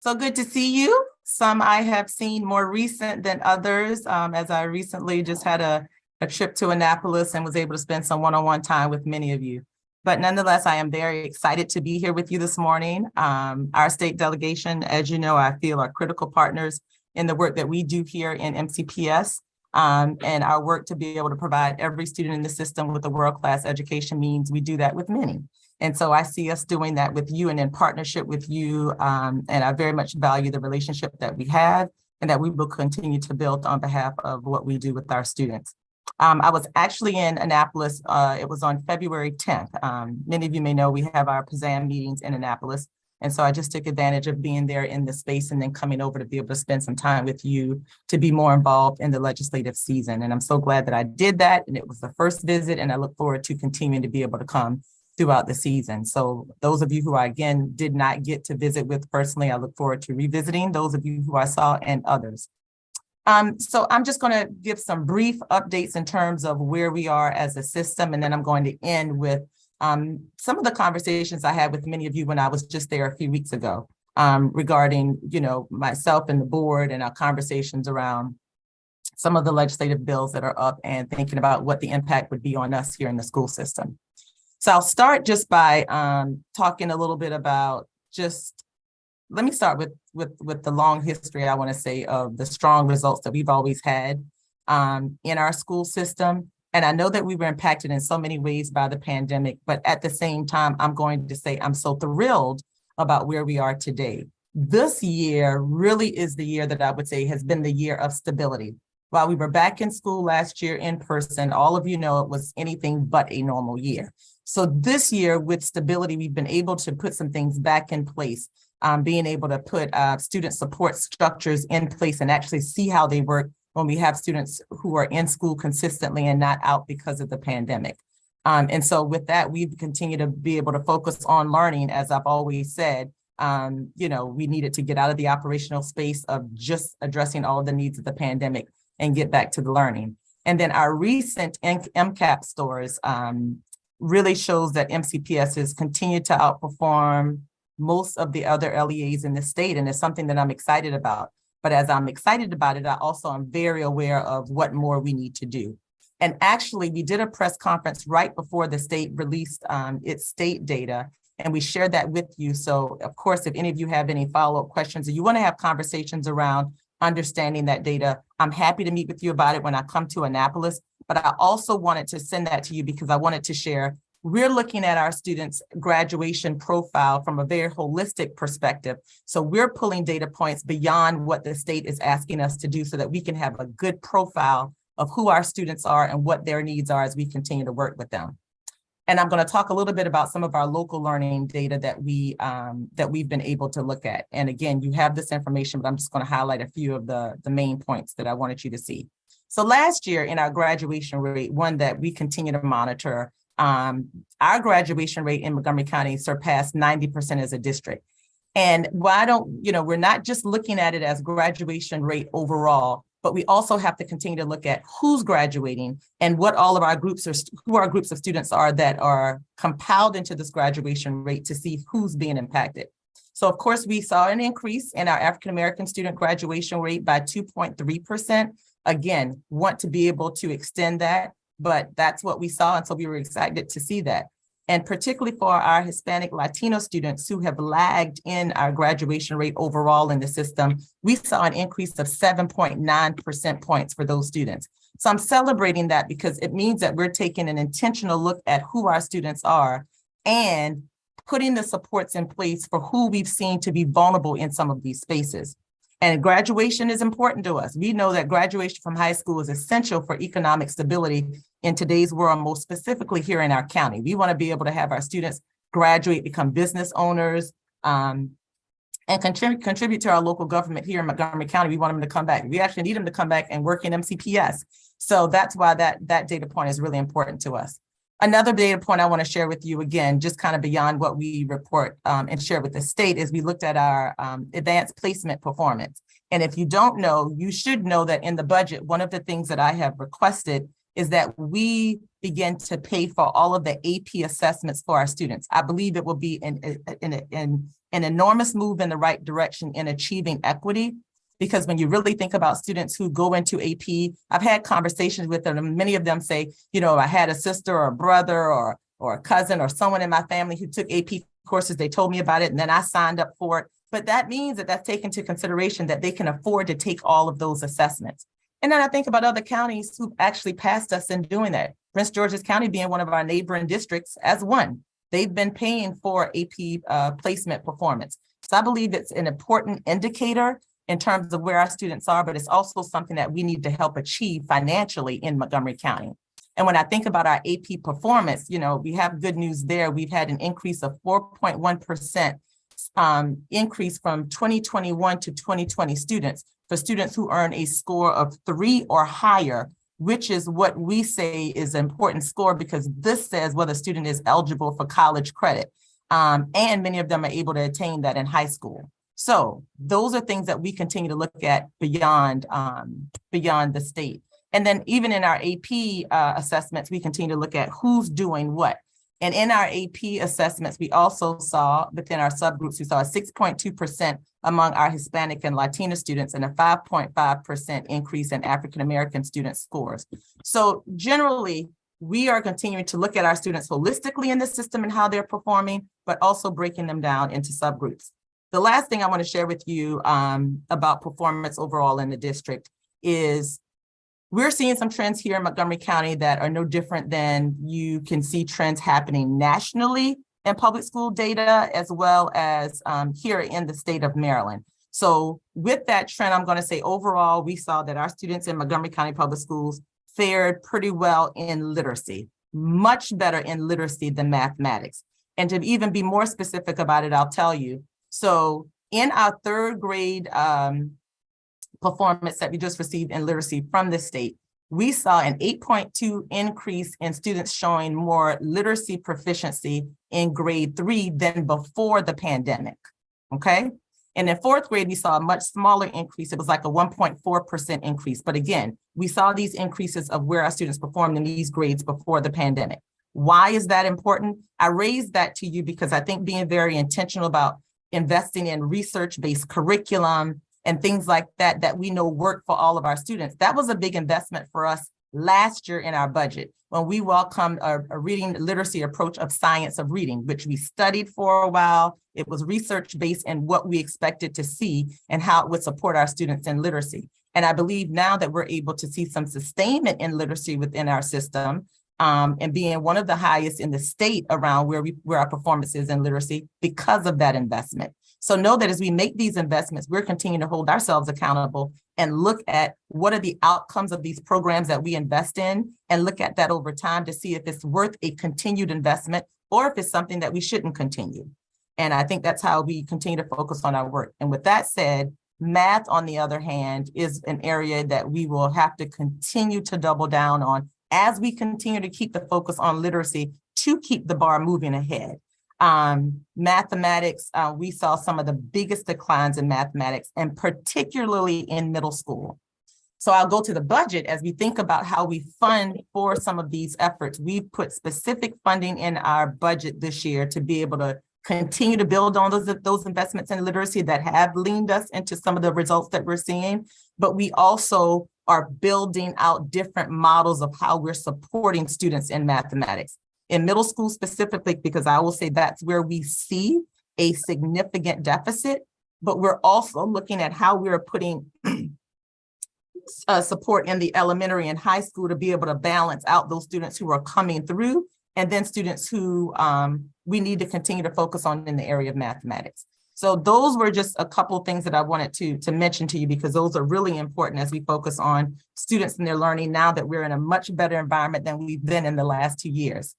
So good to see you. Some I have seen more recent than others, as I recently just had a trip to Annapolis and was able to spend some one-on-one time with many of you. But nonetheless, I am very excited to be here with you this morning. Our state delegation, as you know, I feel are critical partners in the work that we do here in MCPS. And our work to be able to provide every student in the system with a world-class education means we do that with many. And so I see us doing that with you and in partnership with you. And I very much value the relationship that we have and that we will continue to build on behalf of what we do with our students. I was actually in Annapolis. It was on February 10th. Many of you may know we have our PSAM meetings in Annapolis. And so I just took advantage of being there in the space and then coming over to be able to spend some time with you to be more involved in the legislative season. And I'm so glad that I did that. And it was the first visit, and I look forward to continuing to be able to come throughout the season. So those of you who I, again, did not get to visit with personally, I look forward to revisiting those of you who I saw and others. So I'm just going to give some brief updates in terms of where we are as a system, and then I'm going to end with some of the conversations I had with many of you when I was just there a few weeks ago regarding, myself and the board and our conversations around some of the legislative bills that are up and thinking about what the impact would be on us here in the school system. So I'll start just by talking a little bit about let me start with the long history, I want to say, of the strong results that we've always had in our school system. And I know that we were impacted in so many ways by the pandemic, but at the same time, I'm going to say I'm so thrilled about where we are today. This year really is the year that I would say has been the year of stability. While we were back in school last year in person, all of you know it was anything but a normal year. So this year with stability, we've been able to put some things back in place, being able to put student support structures in place and actually see how they work when we have students who are in school consistently and not out because of the pandemic. And so with that, we've continued to be able to focus on learning, as I've always said. We needed to get out of the operational space of just addressing all of the needs of the pandemic and get back to the learning. And then our recent MCAP scores really shows that MCPS has continued to outperform most of the other LEAs in the state, and it's something that I'm excited about. But as I'm excited about it, I also am very aware of what more we need to do. And actually, we did a press conference right before the state released its state data, and we shared that with you. So of course, if any of you have any follow-up questions or you want to have conversations around understanding that data, I'm happy to meet with you about it when I come to Annapolis. But I also wanted to send that to you because I wanted to share, we're looking at our students' graduation profile from a very holistic perspective. So we're pulling data points beyond what the state is asking us to do so that we can have a good profile of who our students are and what their needs are as we continue to work with them. And I'm going to talk a little bit about some of our local learning data that we've been able to look at. And again, you have this information, but I'm just going to highlight a few of the main points that I wanted you to see. So last year in our graduation rate, one that we continue to monitor, our graduation rate in Montgomery County surpassed 90% as a district. And we're not just looking at it as graduation rate overall, but we also have to continue to look at who's graduating and what all of our groups who our groups of students are that are compiled into this graduation rate to see who's being impacted. So of course, we saw an increase in our African-American student graduation rate by 2.3%. Again, want to be able to extend that, but that's what we saw. And so we were excited to see that. And particularly for our Hispanic Latino students who have lagged in our graduation rate overall in the system, we saw an increase of 7.9% points for those students. So I'm celebrating that because it means that we're taking an intentional look at who our students are and putting the supports in place for who we've seen to be vulnerable in some of these spaces. And graduation is important to us. We know that graduation from high school is essential for economic stability in today's world, most specifically here in our county. We want to be able to have our students graduate, become business owners, and contribute to our local government here in Montgomery County. We want them to come back. We actually need them to come back and work in MCPS. So that's why that data point is really important to us. Another data point I want to share with you, again, just kind of beyond what we report and share with the state, is we looked at our advanced placement performance. And if you don't know, you should know that in the budget, one of the things that I have requested is that we begin to pay for all of the AP assessments for our students. I believe it will be an enormous move in the right direction in achieving equity. Because when you really think about students who go into AP, I've had conversations with them, and many of them say, I had a sister or a brother or a cousin or someone in my family who took AP courses. They told me about it and then I signed up for it. But that means that that's taken into consideration that they can afford to take all of those assessments. And then I think about other counties who actually passed us in doing that. Prince George's County being one of our neighboring districts as one. They've been paying for AP placement performance. So I believe it's an important indicator in terms of where our students are, but it's also something that we need to help achieve financially in Montgomery County. And when I think about our AP performance, we have good news there. We've had an increase of 4.1% increase from 2021 to 2020 students for students who earn a score of 3 or higher, which is what we say is an important score because this says whether a student is eligible for college credit. And many of them are able to attain that in high school. So those are things that we continue to look at beyond the state. And then even in our AP assessments, we continue to look at who's doing what. And in our AP assessments, we also saw within our subgroups, we saw a 6.2% among our Hispanic and Latino students and a 5.5% increase in African-American student scores. So generally, we are continuing to look at our students holistically in the system and how they're performing, but also breaking them down into subgroups. The last thing I want to share with you about performance overall in the district is we're seeing some trends here in Montgomery County that are no different than you can see trends happening nationally in public school data, as well as here in the state of Maryland. So with that trend, I'm going to say overall, we saw that our students in Montgomery County Public Schools fared pretty well in literacy, much better in literacy than mathematics. And to even be more specific about it, I'll tell you. So in our third grade performance that we just received in literacy from the state, we saw an 8.2 increase in students showing more literacy proficiency in grade 3 than before the pandemic, okay? And in fourth grade, we saw a much smaller increase. It was like a 1.4% increase. But again, we saw these increases of where our students performed in these grades before the pandemic. Why is that important? I raised that to you because I think being very intentional about investing in research-based curriculum and things like that, that we know work for all of our students. That was a big investment for us last year in our budget when we welcomed a reading literacy approach of science of reading, which we studied for a while. It was research-based and what we expected to see and how it would support our students in literacy. And I believe now that we're able to see some sustainment in literacy within our system, and being one of the highest in the state around where our performance is in literacy because of that investment. So know that as we make these investments, we're continuing to hold ourselves accountable and look at what are the outcomes of these programs that we invest in and look at that over time to see if it's worth a continued investment or if it's something that we shouldn't continue. And I think that's how we continue to focus on our work. And with that said, math, on the other hand, is an area that we will have to continue to double down on as we continue to keep the focus on literacy to keep the bar moving ahead. Mathematics, we saw some of the biggest declines in mathematics, and particularly in middle school. So I'll go to the budget. As we think about how we fund for some of these efforts, we've put specific funding in our budget this year to be able to continue to build on those investments in literacy that have leaned us into some of the results that we're seeing. But we also are building out different models of how we're supporting students in mathematics. In middle school specifically, because I will say that's where we see a significant deficit, but we're also looking at how we're putting support in the elementary and high school to be able to balance out those students who are coming through and then students who we need to continue to focus on in the area of mathematics. So those were just a couple of things that I wanted to mention to you because those are really important as we focus on students and their learning now that we're in a much better environment than we've been in the last 2 years.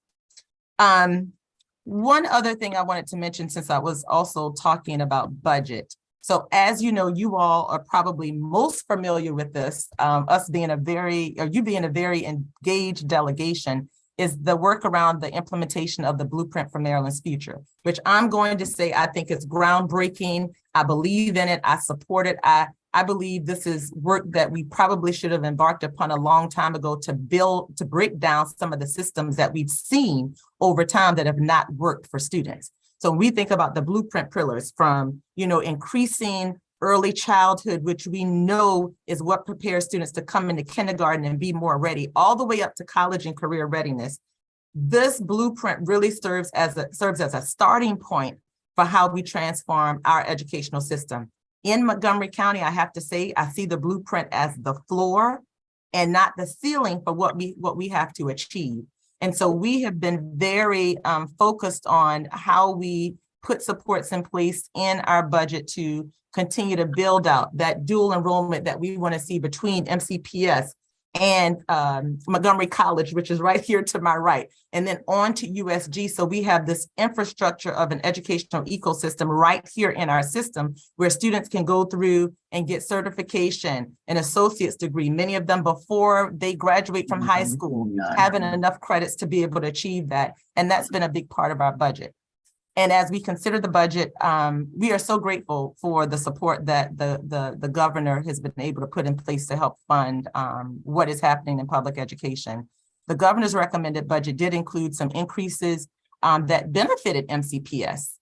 One other thing I wanted to mention since I was also talking about budget. So as you know, you all are probably most familiar with this, us being you being a very engaged delegation, is the work around the implementation of the Blueprint for Maryland's Future, which I'm going to say I think is groundbreaking. I believe in it. I support it. I believe this is work that we probably should have embarked upon a long time ago to break down some of the systems that we've seen over time that have not worked for students. So when we think about the Blueprint pillars from, increasing early childhood, which we know is what prepares students to come into kindergarten and be more ready, all the way up to college and career readiness. This blueprint really serves as a starting point for how we transform our educational system. In Montgomery County, I have to say, I see the blueprint as the floor and not the ceiling for what we have to achieve. And so we have been very focused on how we put supports in place in our budget to continue to build out that dual enrollment that we want to see between MCPS and Montgomery College, which is right here to my right, and then on to USG. So we have this infrastructure of an educational ecosystem right here in our system where students can go through and get certification, an associate's degree, many of them before they graduate from high school, having enough credits to be able to achieve that. And that's been a big part of our budget. And as we consider the budget, we are so grateful for the support that the governor has been able to put in place to help fund what is happening in public education. The governor's recommended budget did include some increases that benefited MCPS.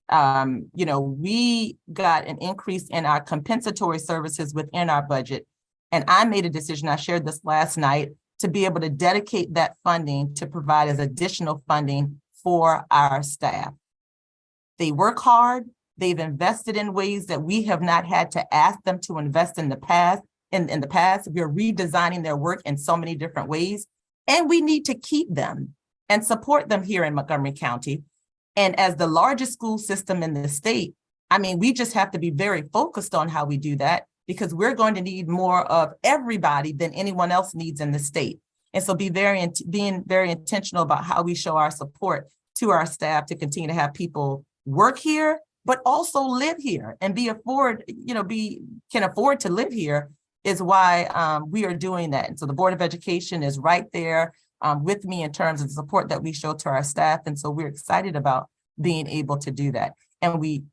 We got an increase in our compensatory services within our budget. And I made a decision, I shared this last night, to be able to dedicate that funding to provide as additional funding for our staff. They work hard. They've invested in ways that we have not had to ask them to invest in the past. In the past, we're redesigning their work in so many different ways, and we need to keep them and support them here in Montgomery County. And as the largest school system in the state, I mean, we just have to be very focused on how we do that, because we're going to need more of everybody than anyone else needs in the state. And so being very intentional about how we show our support to our staff to continue to have people work here, but also live here and can afford to live here, is why we are doing that. And so the Board of Education is right there with me in terms of the support that we show to our staff. And so we're excited about being able to do that. And we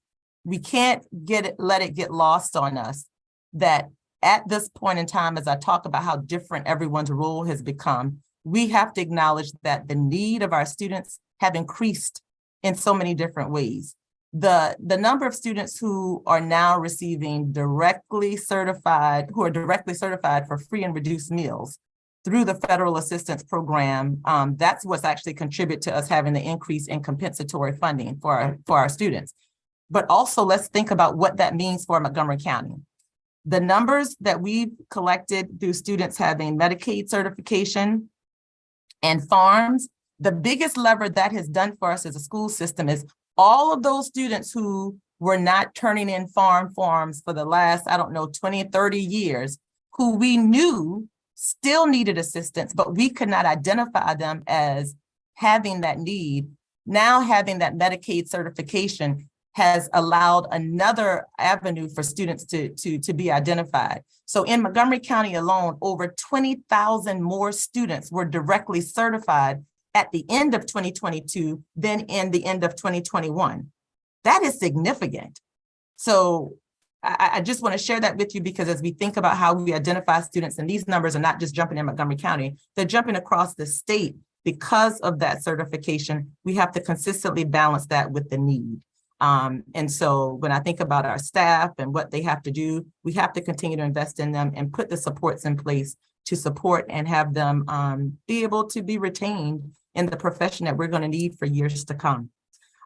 can't let it get lost on us that at this point in time, as I talk about how different everyone's role has become, we have to acknowledge that the need of our students have increased in so many different ways. The number of students who are now receiving directly certified for free and reduced meals through the federal assistance program, that's what's actually contributed to us having the increase in compensatory funding for our students. But also, let's think about what that means for Montgomery County. The numbers that we've collected through students having Medicaid certification and farms, the biggest lever that has done for us as a school system is all of those students who were not turning in farm forms for the last, 20, 30 years, who we knew still needed assistance, but we could not identify them as having that need. Now having that Medicaid certification has allowed another avenue for students to be identified. So in Montgomery County alone, over 20,000 more students were directly certified at the end of 2022 than in the end of 2021. That is significant. So I just want to share that with you, because as we think about how we identify students, and these numbers are not just jumping in Montgomery County, they're jumping across the state because of that certification. We have to consistently balance that with the need. And so when I think about our staff and what they have to do, we have to continue to invest in them and put the supports in place to support and have them be able to be retained in the profession that we're going to need for years to come.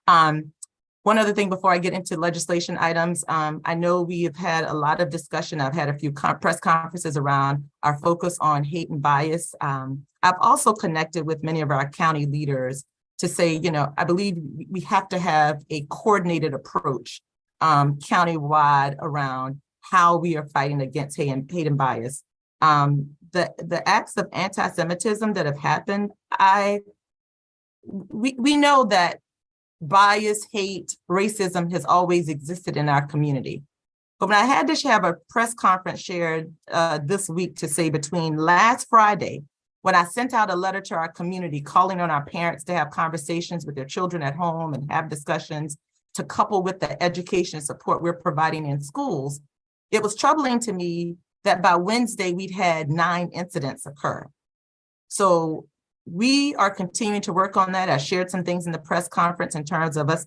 One other thing before I get into legislation items, I know we have had a lot of discussion. I've had a few press conferences around our focus on hate and bias. I've also connected with many of our county leaders to say, I believe we have to have a coordinated approach countywide around how we are fighting against hate and bias. The acts of anti-Semitism that have happened, we know that bias, hate, racism has always existed in our community. But when I had to have a press conference shared this week to say, between last Friday, when I sent out a letter to our community calling on our parents to have conversations with their children at home and have discussions, to couple with the education support we're providing in schools, it was troubling to me that by Wednesday we'd had 9 incidents occur. So we are continuing to work on that. I shared some things in the press conference in terms of us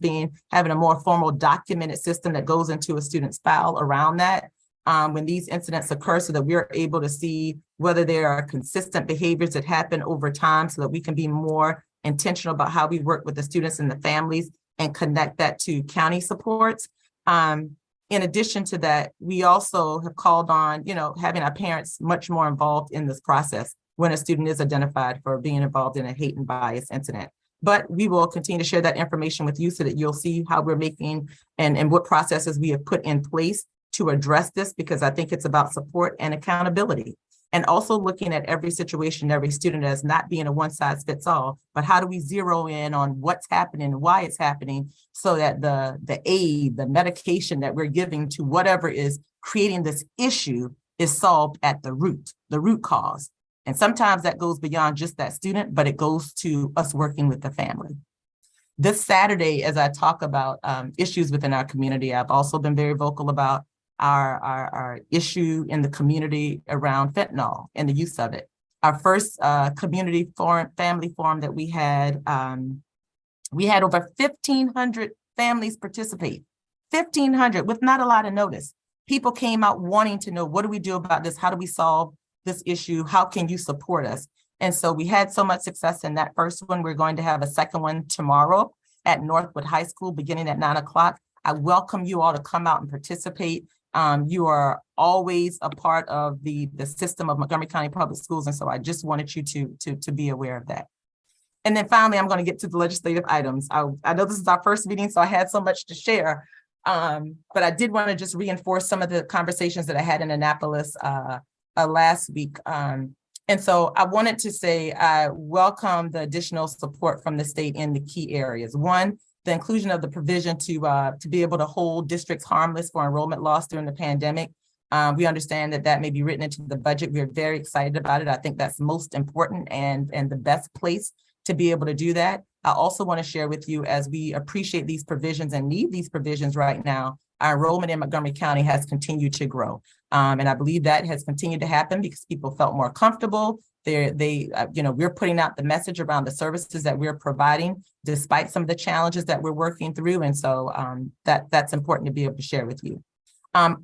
having a more formal documented system that goes into a student's file around that. When these incidents occur, so that we're able to see whether there are consistent behaviors that happen over time, so that we can be more intentional about how we work with the students and the families and connect that to county supports. In addition to that, we also have called on, having our parents much more involved in this process when a student is identified for being involved in a hate and bias incident. But we will continue to share that information with you so that you'll see how we're making and what processes we have put in place to address this, because I think it's about support and accountability, and also looking at every situation, every student as not being a one size fits all, but how do we zero in on what's happening and why it's happening, so that the aid, the medication that we're giving to whatever is creating this issue is solved at the root cause. And sometimes that goes beyond just that student, but it goes to us working with the family. This Saturday, as I talk about issues within our community, I've also been very vocal about our issue in the community around fentanyl and the use of it. Our first community family forum that we had over 1,500 families participate, 1,500 with not a lot of notice. People came out wanting to know, what do we do about this? How do we solve this issue? How can you support us? And so we had so much success in that first one. We're going to have a second one tomorrow at Northwood High School beginning at 9 o'clock. I welcome you all to come out and participate. You are always a part of the system of Montgomery County Public Schools. And so I just wanted you to be aware of that. And then finally, I'm going to get to the legislative items. I know this is our first meeting, so I had so much to share, But I did want to just reinforce some of the conversations that I had in Annapolis last week. And so I wanted to say I welcome the additional support from the state in the key areas. One, the inclusion of the provision to be able to hold districts harmless for enrollment loss during the pandemic. We understand that that may be written into the budget. We're very excited about it. I think that's most important and the best place to be able to do that. I also want to share with you, as we appreciate these provisions and need these provisions right now, our enrollment in Montgomery County has continued to grow. And I believe that has continued to happen because people felt more comfortable. We're putting out the message around the services that we're providing, despite some of the challenges that we're working through. And so that's important to be able to share with you.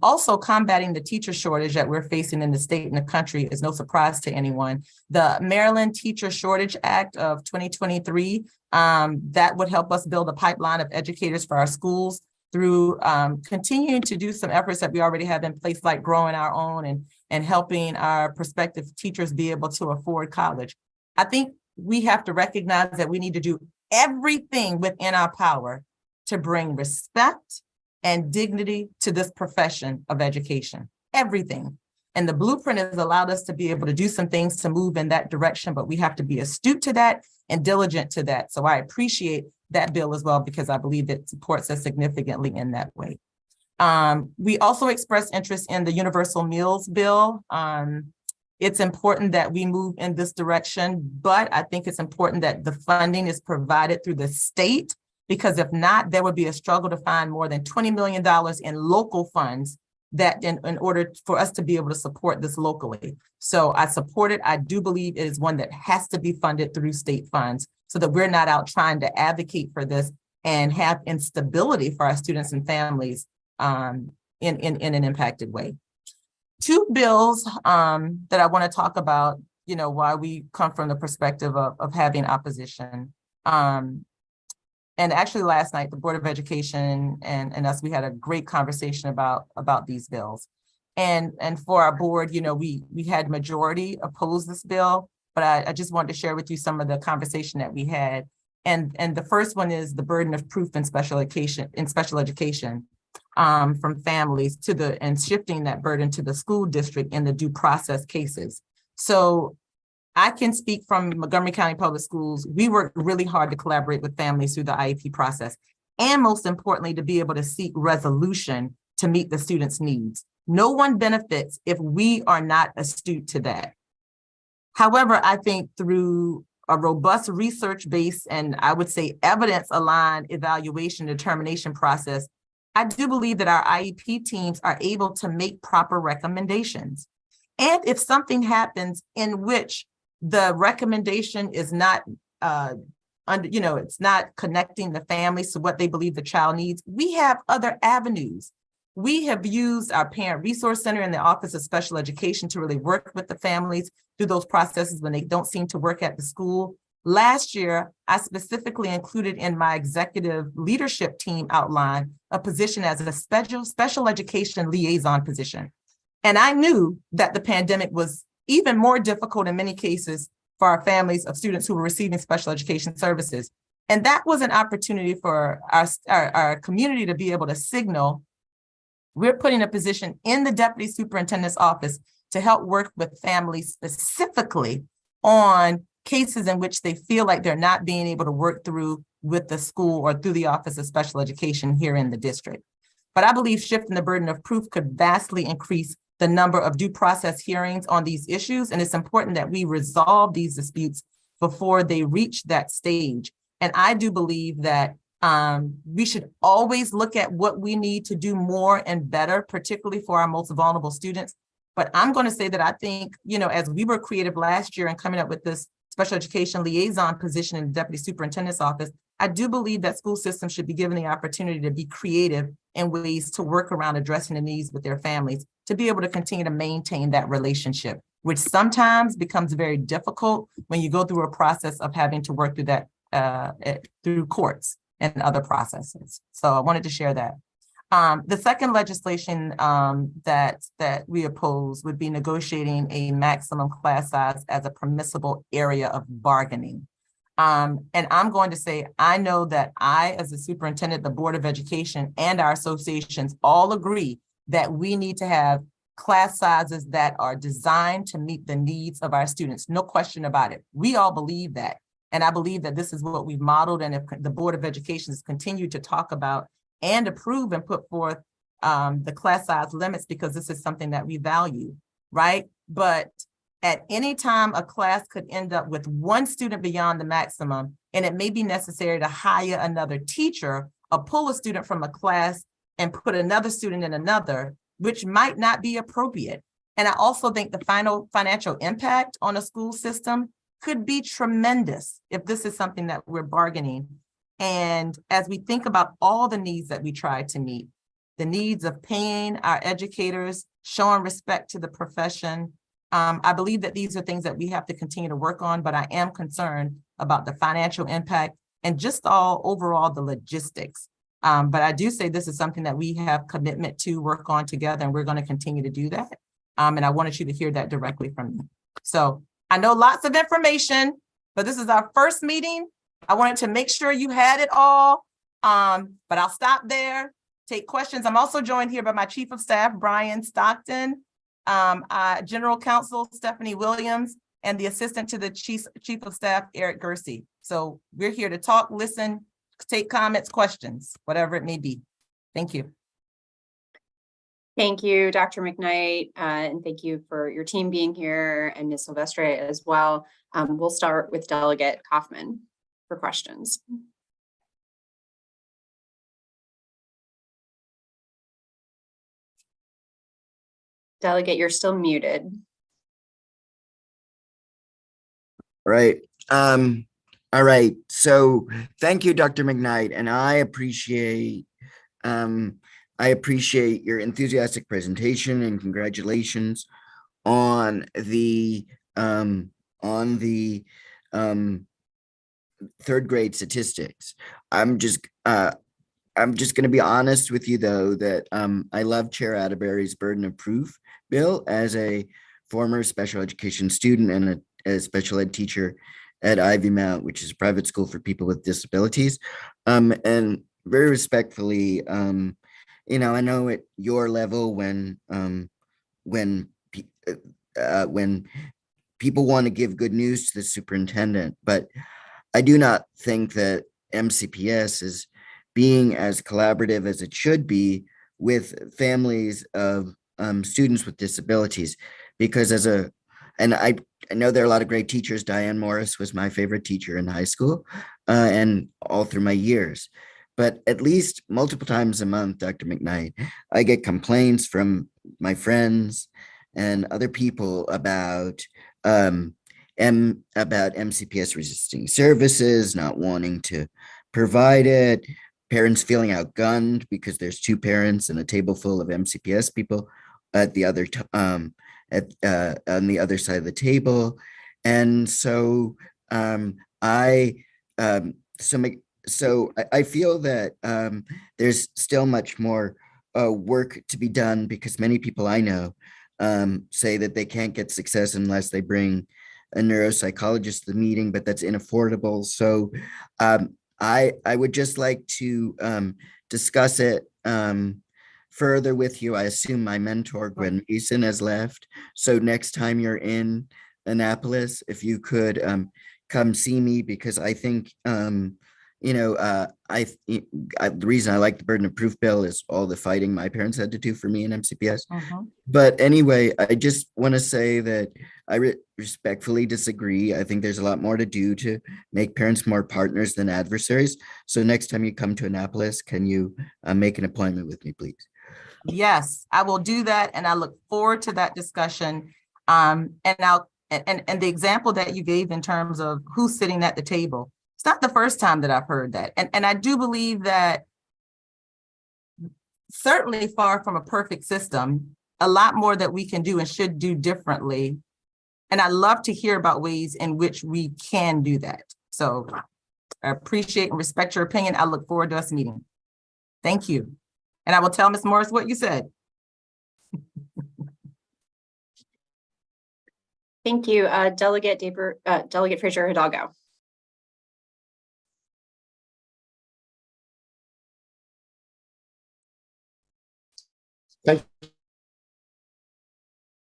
Also, combating the teacher shortage that we're facing in the state and the country is no surprise to anyone. The Maryland Teacher Shortage Act of 2023, that would help us build a pipeline of educators for our schools through continuing to do some efforts that we already have in place, like growing our own and helping our prospective teachers be able to afford college. I think we have to recognize that we need to do everything within our power to bring respect and dignity to this profession of education, everything. And the blueprint has allowed us to be able to do some things to move in that direction, but we have to be astute to that and diligent to that. So I appreciate that bill as well, because I believe it supports us significantly in that way. We also expressed interest in the universal meals bill. It's important that we move in this direction, but I think it's important that the funding is provided through the state, because if not, there would be a struggle to find more than $20 million in local funds that in order for us to be able to support this locally. So I support it. I do believe it is one that has to be funded through state funds so that we're not out trying to advocate for this and have instability for our students and families in an impacted way. Two bills that I want to talk about, why we come from the perspective of having opposition. And actually last night, the Board of Education and us, we had a great conversation about these bills. And for our board, we had majority oppose this bill, but I just wanted to share with you some of the conversation that we had. And the first one is the burden of proof in special education from families and shifting that burden to the school district in the due process cases. So I can speak from Montgomery County Public Schools. We work really hard to collaborate with families through the IEP process, and most importantly, to be able to seek resolution to meet the students' needs. No one benefits if we are not astute to that. However, I think through a robust research-based and I would say evidence-aligned evaluation determination process, I do believe that our IEP teams are able to make proper recommendations. And if something happens in which the recommendation is not it's not connecting the families to what they believe the child needs, we have other avenues. We have used our Parent Resource Center and the Office of Special Education to really work with the families through those processes when they don't seem to work at the school. Last year, I specifically included in my executive leadership team outline a position as a special education liaison position. And I knew that the pandemic was even more difficult in many cases for our families of students who were receiving special education services. And that was an opportunity for our community to be able to signal, we're putting a position in the Deputy Superintendent's office to help work with families specifically on cases in which they feel like they're not being able to work through with the school or through the Office of Special Education here in the district. But I believe shifting the burden of proof could vastly increase the number of due process hearings on these issues. And it's important that we resolve these disputes before they reach that stage. And I do believe that we should always look at what we need to do more and better, particularly for our most vulnerable students. But I'm going to say that I think, as we were creative last year and coming up with this special education liaison position in the Deputy Superintendent's office, I do believe that school systems should be given the opportunity to be creative in ways to work around addressing the needs with their families, to be able to continue to maintain that relationship, which sometimes becomes very difficult when you go through a process of having to work through that through courts and other processes. So I wanted to share that. The second legislation that we oppose would be negotiating a maximum class size as a permissible area of bargaining. And I'm going to say, I know that I, as a superintendent, the Board of Education, and our associations all agree that we need to have class sizes that are designed to meet the needs of our students. No question about it. We all believe that. And I believe that this is what we've modeled, and if the Board of Education has continued to talk about and approve and put forth the class size limits, because this is something that we value, right? But at any time, a class could end up with one student beyond the maximum, and it may be necessary to hire another teacher or pull a student from a class and put another student in another, which might not be appropriate. And I also think the final financial impact on a school system could be tremendous if this is something that we're bargaining. And as we think about all the needs that we try to meet, the needs of paying our educators, showing respect to the profession, I believe that these are things that we have to continue to work on, but I am concerned about the financial impact and just all overall the logistics. But I do say this is something that we have commitment to work on together, and we're going to continue to do that. And I wanted you to hear that directly from me. So I know lots of information, but this is our first meeting. I wanted to make sure you had it all, but I'll stop there, take questions. I'm also joined here by my Chief of Staff, Brian Stockton, General Counsel, Stephanie Williams, and the Assistant to the Chief of Staff, Eric Gersey. So we're here to talk, listen, take comments, questions, whatever it may be. Thank you. Thank you, Dr. McKnight, and thank you for your team being here, and Ms. Silvestre as well. We'll start with Delegate Kaufman for questions. Delegate, you're still muted. Right. All right. So thank you, Dr. McKnight, and I appreciate your enthusiastic presentation, and congratulations on the third grade statistics. I'm just going to be honest with you, though, that I love Chair Atterbury's burden of proof bill as a former special education student and a special ed teacher at Ivy Mount, which is a private school for people with disabilities. And very respectfully, you know, I know at your level when people want to give good news to the superintendent, but I do not think that MCPS is being as collaborative as it should be with families of students with disabilities, because I know there are a lot of great teachers. Diane Morris was my favorite teacher in high school and all through my years. But at least multiple times a month, Dr. McKnight, I get complaints from my friends and other people about MCPS resisting services, not wanting to provide it, parents feeling outgunned because there's two parents and a table full of MCPS people at the other on the other side of the table. And so I feel that there's still much more work to be done, because many people I know say that they can't get success unless they bring a neuropsychologist to the meeting, but that's inaffordable. So I would just like to discuss it further with you. I assume my mentor, Gwen Mason, has left. So next time you're in Annapolis, if you could come see me, because I think, you know, the reason I like the burden of proof bill is all the fighting my parents had to do for me in MCPS. But anyway, I just want to say that I respectfully disagree. I think there's a lot more to do to make parents more partners than adversaries. So next time you come to Annapolis, can you make an appointment with me, please? Yes, I will do that, and I look forward to that discussion. And the example that you gave in terms of who's sitting at the table, it's not the first time that I've heard that. And I do believe that certainly far from a perfect system, a lot more that we can do and should do differently. And I love to hear about ways in which we can do that. So I appreciate and respect your opinion. I look forward to us meeting. Thank you. And I will tell Ms. Morris what you said. Thank you, Delegate Fraser Hidalgo. Thank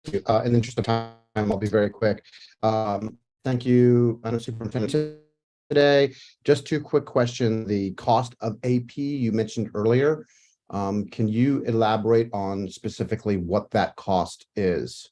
you. In the interest of time, I'll be very quick. Thank you, Madam Superintendent. Today, just two quick questions. The cost of AP you mentioned earlier. Can you elaborate on specifically what that cost is?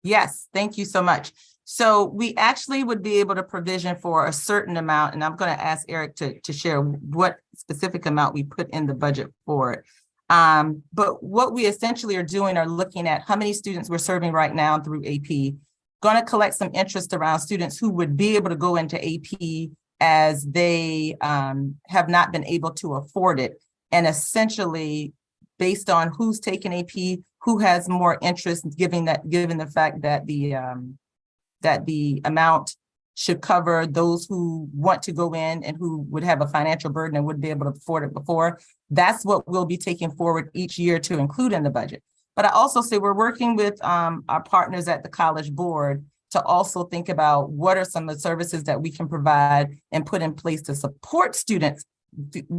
Yes, thank you so much. So we actually would be able to provision for a certain amount, and I'm going to ask Eric to share what specific amount we put in the budget for it. But what we essentially are doing are looking at how many students we're serving right now through AP, going to collect some interest around students who would be able to go into AP as they have not been able to afford it. And essentially, based on who's taking AP, who has more interest, given the fact that the amount should cover those who want to go in and who would have a financial burden and wouldn't be able to afford it before. That's what we'll be taking forward each year to include in the budget. But I also say we're working with our partners at the College Board to also think about what are some of the services that we can provide and put in place to support students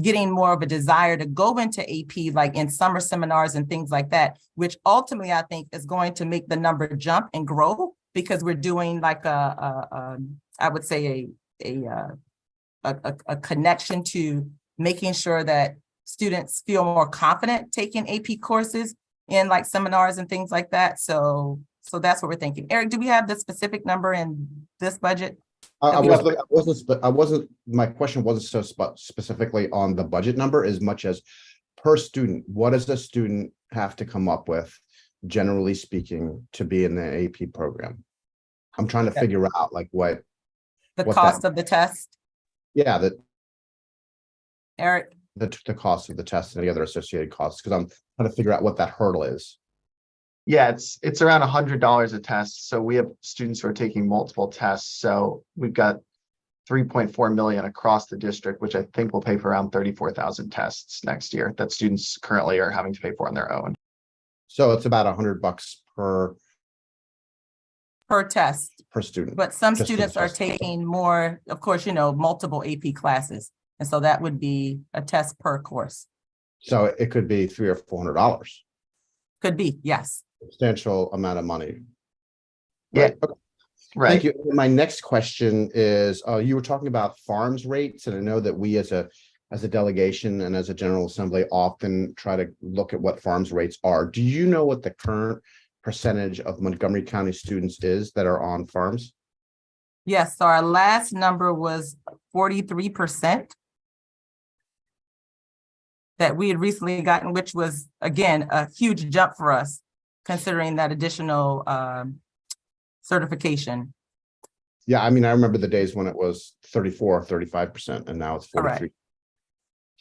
getting more of a desire to go into AP, like in summer seminars and things like that, which ultimately I think is going to make the number jump and grow, because we're doing like I would say a connection to making sure that students feel more confident taking AP courses in like seminars and things like that. So that's what we're thinking. Eric, do we have the specific number in this budget? My question wasn't so specifically on the budget number as much as per student. What does a student have to come up with, generally speaking, to be in the AP program? I'm trying to figure out like what cost of the test. Yeah, Eric. The cost of the test and the other associated costs, because I'm trying to figure out what that hurdle is. Yeah, it's around $100 a test. So we have students who are taking multiple tests. So we've got 3.4 million across the district, which I think will pay for around 34,000 tests next year that students currently are having to pay for on their own. So it's about $100 per test per student. But some students are taking more, of course, multiple AP classes. And so that would be a test per course. So it could be $300 or $400. Could be, yes. Substantial amount of money. Yeah. Right. Okay. Right. Thank you. My next question is, you were talking about farms rates, and I know that we as a delegation and as a General Assembly often try to look at what farms rates are. Do you know what the current percentage of Montgomery County students is that are on farms? Yes, so our last number was 43% that we had recently gotten, which was, again, a huge jump for us, considering that additional certification. Yeah, I mean, I remember the days when it was 34, 35%, and now it's 43.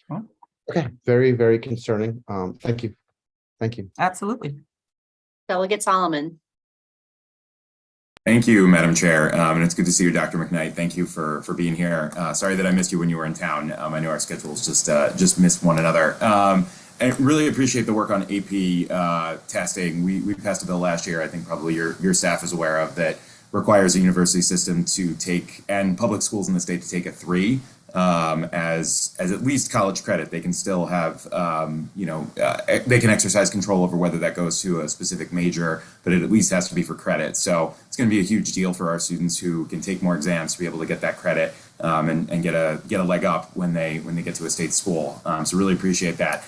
Correct. Okay, very, very concerning. Thank you. Thank you. Absolutely. Delegate Solomon. Thank you, Madam Chair, and it's good to see you, Dr. McKnight. Thank you for being here. Sorry that I missed you when you were in town. I know our schedules just missed one another. I really appreciate the work on AP testing. We passed a bill last year, I think probably your staff is aware of, that requires a university system to take, and public schools in the state to take a 3 as at least college credit. They can still have, they can exercise control over whether that goes to a specific major, but it at least has to be for credit. So it's going to be a huge deal for our students who can take more exams to be able to get that credit and get a leg up when they get to a state school. So really appreciate that.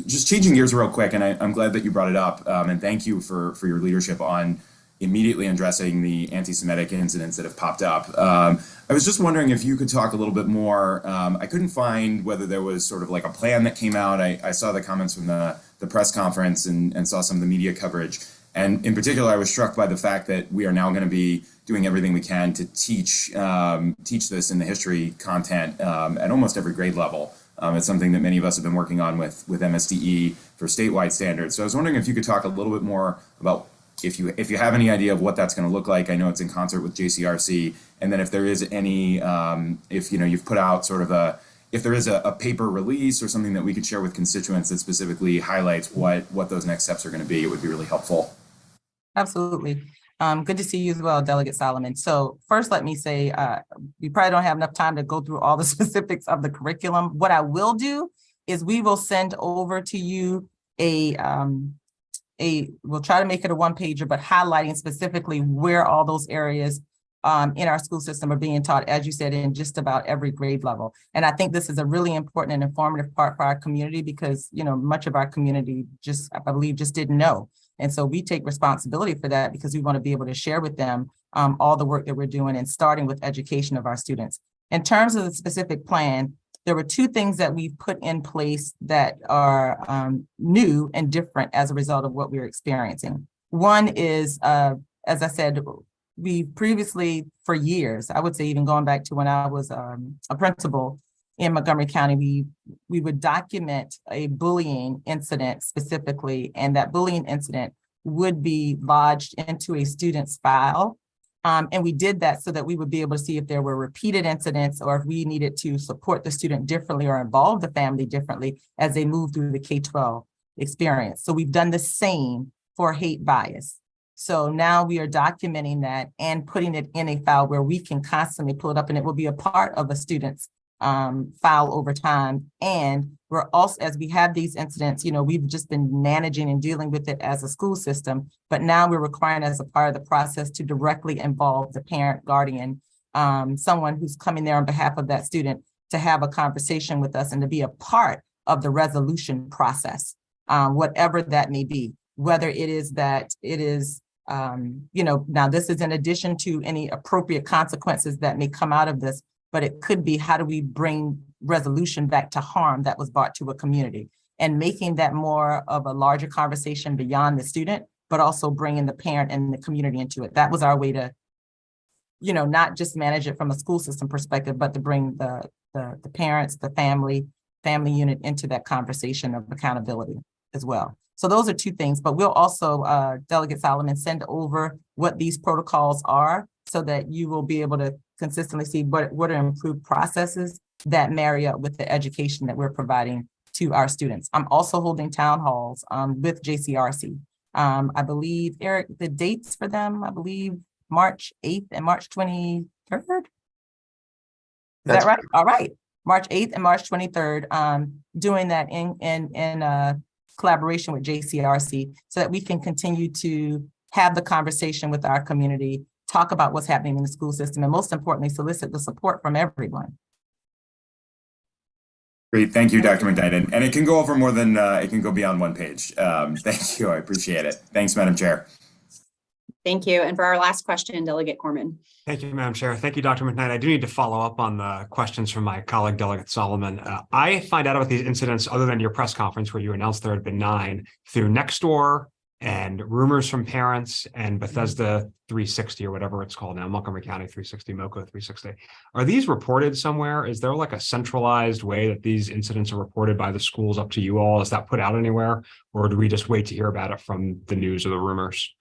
Just changing gears real quick, and I'm glad that you brought it up, and thank you for your leadership on immediately addressing the anti-Semitic incidents that have popped up. I was just wondering if you could talk a little bit more. I couldn't find whether there was sort of like a plan that came out. I saw the comments from the press conference and saw some of the media coverage. And in particular, I was struck by the fact that we are now going to be doing everything we can to teach this in the history content at almost every grade level. It's something that many of us have been working on with MSDE for statewide standards. So I was wondering if you could talk a little bit more about if you have any idea of what that's going to look like. I know it's in concert with JCRC, and then if there is any, if you've put out sort of if there is a paper release or something that we could share with constituents that specifically highlights what those next steps are going to be, it would be really helpful. Absolutely. Good to see you as well, Delegate Solomon. So first, let me say, we probably don't have enough time to go through all the specifics of the curriculum. What I will do is we will send over to you we'll try to make it a one-pager, but highlighting specifically where all those areas in our school system are being taught, as you said, in just about every grade level. And I think this is a really important and informative part for our community because, you know, much of our community I believe, just didn't know. And so we take responsibility for that because we want to be able to share with them all the work that we're doing and starting with education of our students. In terms of the specific plan, there were two things that we've put in place that are new and different as a result of what we're experiencing. One is, as I said, we previously, for years, I would say even going back to when I was a principal in Montgomery County, we would document a bullying incident specifically, and that bullying incident would be lodged into a student's file. And we did that so that we would be able to see if there were repeated incidents or if we needed to support the student differently or involve the family differently as they move through the K-12 experience. So we've done the same for hate bias. So now we are documenting that and putting it in a file where we can constantly pull it up and it will be a part of a student's file over time. And we're also, as we have these incidents, you know, we've just been managing and dealing with it as a school system, but now we're requiring as a part of the process to directly involve the parent, guardian, someone who's coming there on behalf of that student to have a conversation with us and to be a part of the resolution process, whatever that may be, whether it is that it is, you know, now this is in addition to any appropriate consequences that may come out of this, but it could be how do we bring resolution back to harm that was brought to a community and making that more of a larger conversation beyond the student, but also bringing the parent and the community into it. That was our way to, you know, not just manage it from a school system perspective, but to bring the parents, the family unit into that conversation of accountability as well. So those are two things, but we'll also, Delegate Solomon, send over what these protocols are so that you will be able to consistently see what are improved processes that marry up with the education that we're providing to our students. I'm also holding town halls with JCRC. I believe, Eric, the dates for them, I believe March 8th and March 23rd. Is that right? All right. March 8th and March 23rd, doing that in collaboration with JCRC so that we can continue to have the conversation with our community, talk about what's happening in the school system, and most importantly, solicit the support from everyone. Great, thank you, Dr. McKnight. And it can go over more than, it can go beyond one page. Thank you, I appreciate it. Thanks, Madam Chair. Thank you. And for our last question, Delegate Corman. Thank you, Madam Chair. Thank you, Dr. McKnight. I do need to follow up on the questions from my colleague, Delegate Solomon. I find out about these incidents other than your press conference where you announced there had been 9 through Nextdoor and rumors from parents and Bethesda 360 or whatever it's called now, Montgomery County 360, MoCo 360. Are these reported somewhere? Is there like a centralized way that these incidents are reported by the schools up to you all? Is that put out anywhere? Or do we just wait to hear about it from the news or the rumors?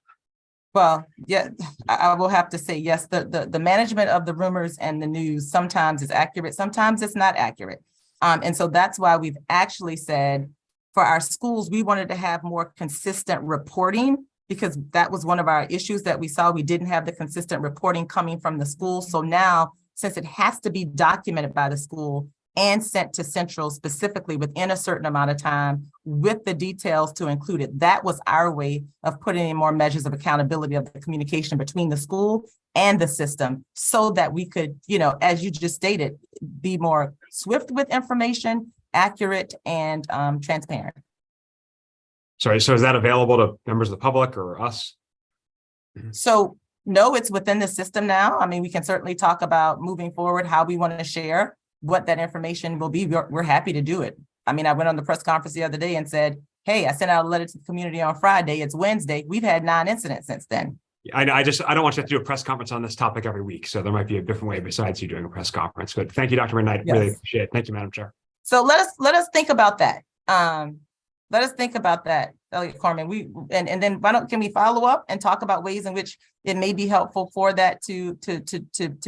Well, yeah, I will have to say, yes, the management of the rumors and the news sometimes is accurate, sometimes it's not accurate. And so that's why we've actually said for our schools, we wanted to have more consistent reporting because that was one of our issues that we saw. We didn't have the consistent reporting coming from the schools. So now, since it has to be documented by the school and sent to Central specifically within a certain amount of time with the details to include it, that was our way of putting in more measures of accountability of the communication between the school and the system so that we could, you know, as you just stated, be more swift with information, accurate, and transparent. Sorry, so is that available to members of the public or us? So no, it's within the system now. I mean, we can certainly talk about moving forward, how we want to share what that information will be. We're happy to do it. I mean, I went on the press conference the other day and said, hey, I sent out a letter to the community on Friday. It's Wednesday. We've had 9 incidents since then. I don't want you to do a press conference on this topic every week. So there might be a different way besides you doing a press conference. But thank you, Dr. McKnight. Yes. Really appreciate it. Thank you, Madam Chair. So let us think about that. Let us think about that, Elliot Corman. And then can we follow up and talk about ways in which it may be helpful for that to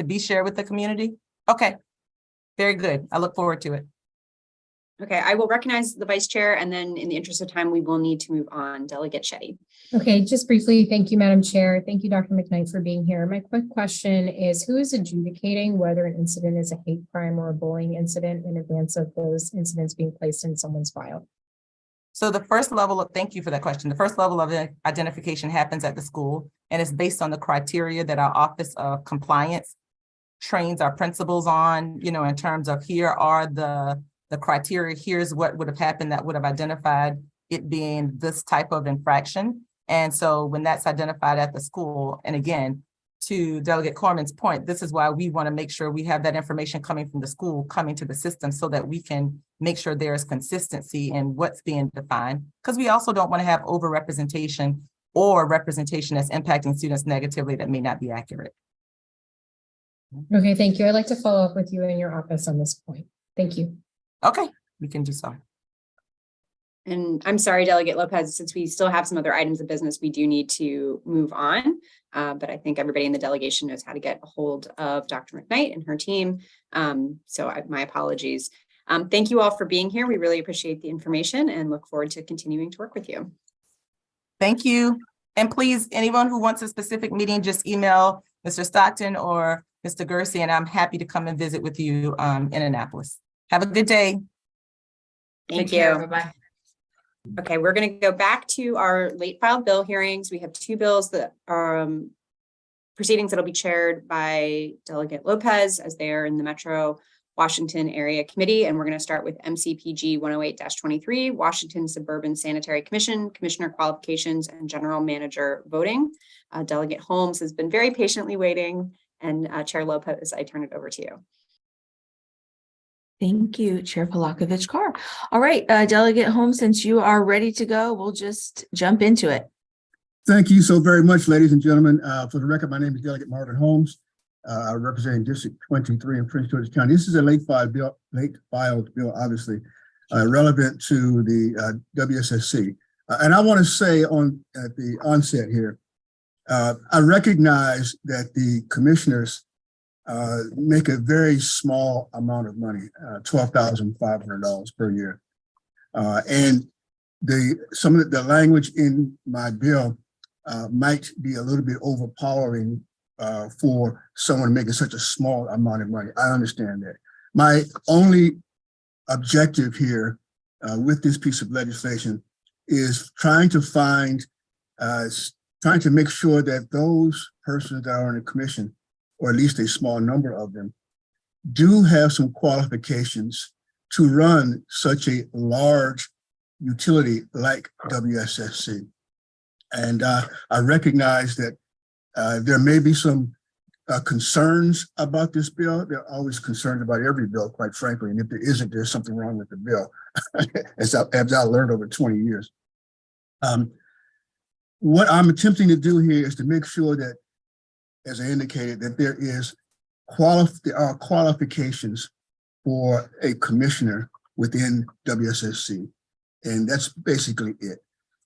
be shared with the community? Okay, very good. I look forward to it. Okay, I will recognize the vice chair, and then in the interest of time, we will need to move on. Delegate Shetty. Okay, just briefly, thank you, Madam Chair. Thank you, Dr. McKnight, for being here. My quick question is, who is adjudicating whether an incident is a hate crime or a bullying incident in advance of those incidents being placed in someone's file? So the first level of, thank you for that question. The first level of identification happens at the school, and it's based on the criteria that our Office of Compliance trains our principals on, in terms of here are the criteria, here's what would have happened that would have identified it being this type of infraction. And so when that's identified at the school, and again, to Delegate Corman's point, this is why we want to make sure we have that information coming from the school, coming to the system so that we can make sure there is consistency in what's being defined. Because we also don't want to have overrepresentation or representation that's impacting students negatively that may not be accurate. Okay, thank you. I'd like to follow up with you in your office on this point. Thank you. Okay, we can do so. And I'm sorry, Delegate Lopez, since we still have some other items of business, we do need to move on. But I think everybody in the delegation knows how to get a hold of Dr. McKnight and her team. My apologies. Thank you all for being here. We really appreciate the information and look forward to continuing to work with you. Thank you. And please, anyone who wants a specific meeting, just email Mr. Stockton or Mr. Gersey, and I'm happy to come and visit with you in Annapolis. Have a good day. Thank you. Bye-bye. Okay, we're going to go back to our late filed bill hearings. We have two bills that are proceedings that'll be chaired by Delegate Lopez as they are in the Metro Washington Area Committee. And we're going to start with MCPG 108-23, Washington Suburban Sanitary Commission, Commissioner Qualifications and General Manager Voting. Delegate Holmes has been very patiently waiting, and Chair Lopez, I turn it over to you. Thank you, Chair Polakovich-Carr. All right, Delegate Holmes, since you are ready to go, we'll just jump into it. Thank you so very much, ladies and gentlemen. For the record, my name is Delegate Marvin Holmes. Representing District 23 in Prince George's County. This is a late filed bill, obviously, relevant to the WSSC. And I want to say at the onset here, I recognize that the commissioners make a very small amount of money, $12,500 per year. And some of the language in my bill might be a little bit overpowering for someone making such a small amount of money. I understand that. My only objective here with this piece of legislation is trying to make sure that those persons that are in the commission, or at least a small number of them, do have some qualifications to run such a large utility like WSSC. And I recognize that there may be some concerns about this bill. There are always concerns about every bill, quite frankly. And if there isn't, there's something wrong with the bill, as I learned over 20 years. What I'm attempting to do here is to make sure that, as I indicated, that there are qualifications for a commissioner within WSSC. And that's basically it.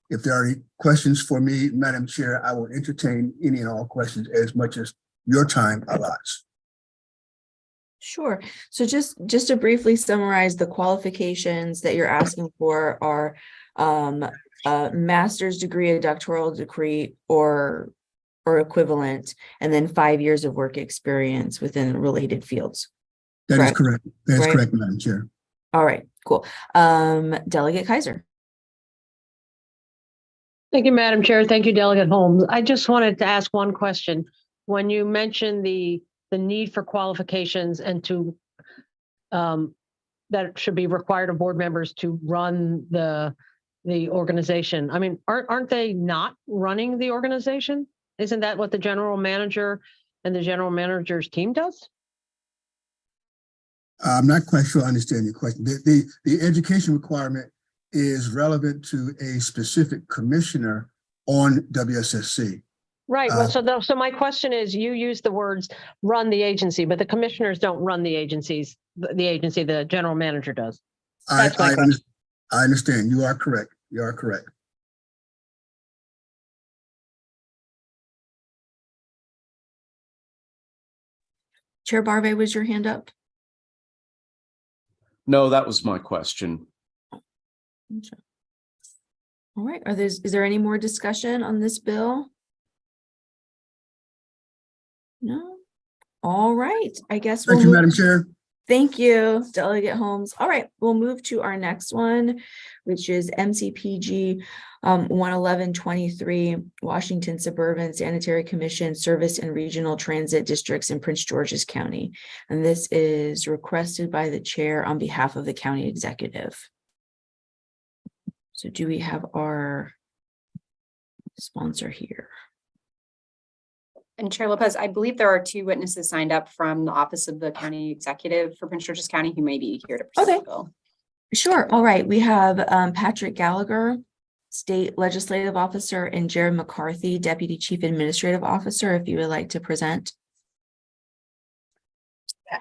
If there are any questions for me, Madam Chair, I will entertain any and all questions as much as your time allots. Sure. So just to briefly summarize, the qualifications that you're asking for are a master's degree, a doctoral degree, or equivalent, and then 5 years of work experience within related fields. That is correct. That is correct, Madam Chair. All right, cool. Delegate Kaiser. Thank you, Madam Chair. Thank you, Delegate Holmes. I just wanted to ask one question. When you mentioned the need for qualifications and that should be required of board members to run the organization. I mean, aren't they not running the organization? Isn't that what the general manager and the general manager's team does? I'm not quite sure I understand your question. The education requirement is relevant to a specific commissioner on WSSC. Right. Well, so my question is, you use the words "run the agency," but the commissioners don't run the agencies. The agency, the general manager does. That's my question. I understand. You are correct. You are correct. Chair Barve, was your hand up? No, that was my question. All right, is there any more discussion on this bill? No? All right, I guess Thank you, Madam Chair. Thank you, Delegate Holmes. All right, we'll move to our next one, which is MCPG 11123, Washington Suburban Sanitary Commission Service and Regional Transit Districts in Prince George's County. And this is requested by the chair on behalf of the county executive. So do we have our sponsor here? And Chair Lopez, I believe there are 2 witnesses signed up from the Office of the County Executive for Prince George's County who may be here to present the bill. Sure. All right. We have Patrick Gallagher, State Legislative Officer, and Jared McCarthy, Deputy Chief Administrative Officer, if you would like to present.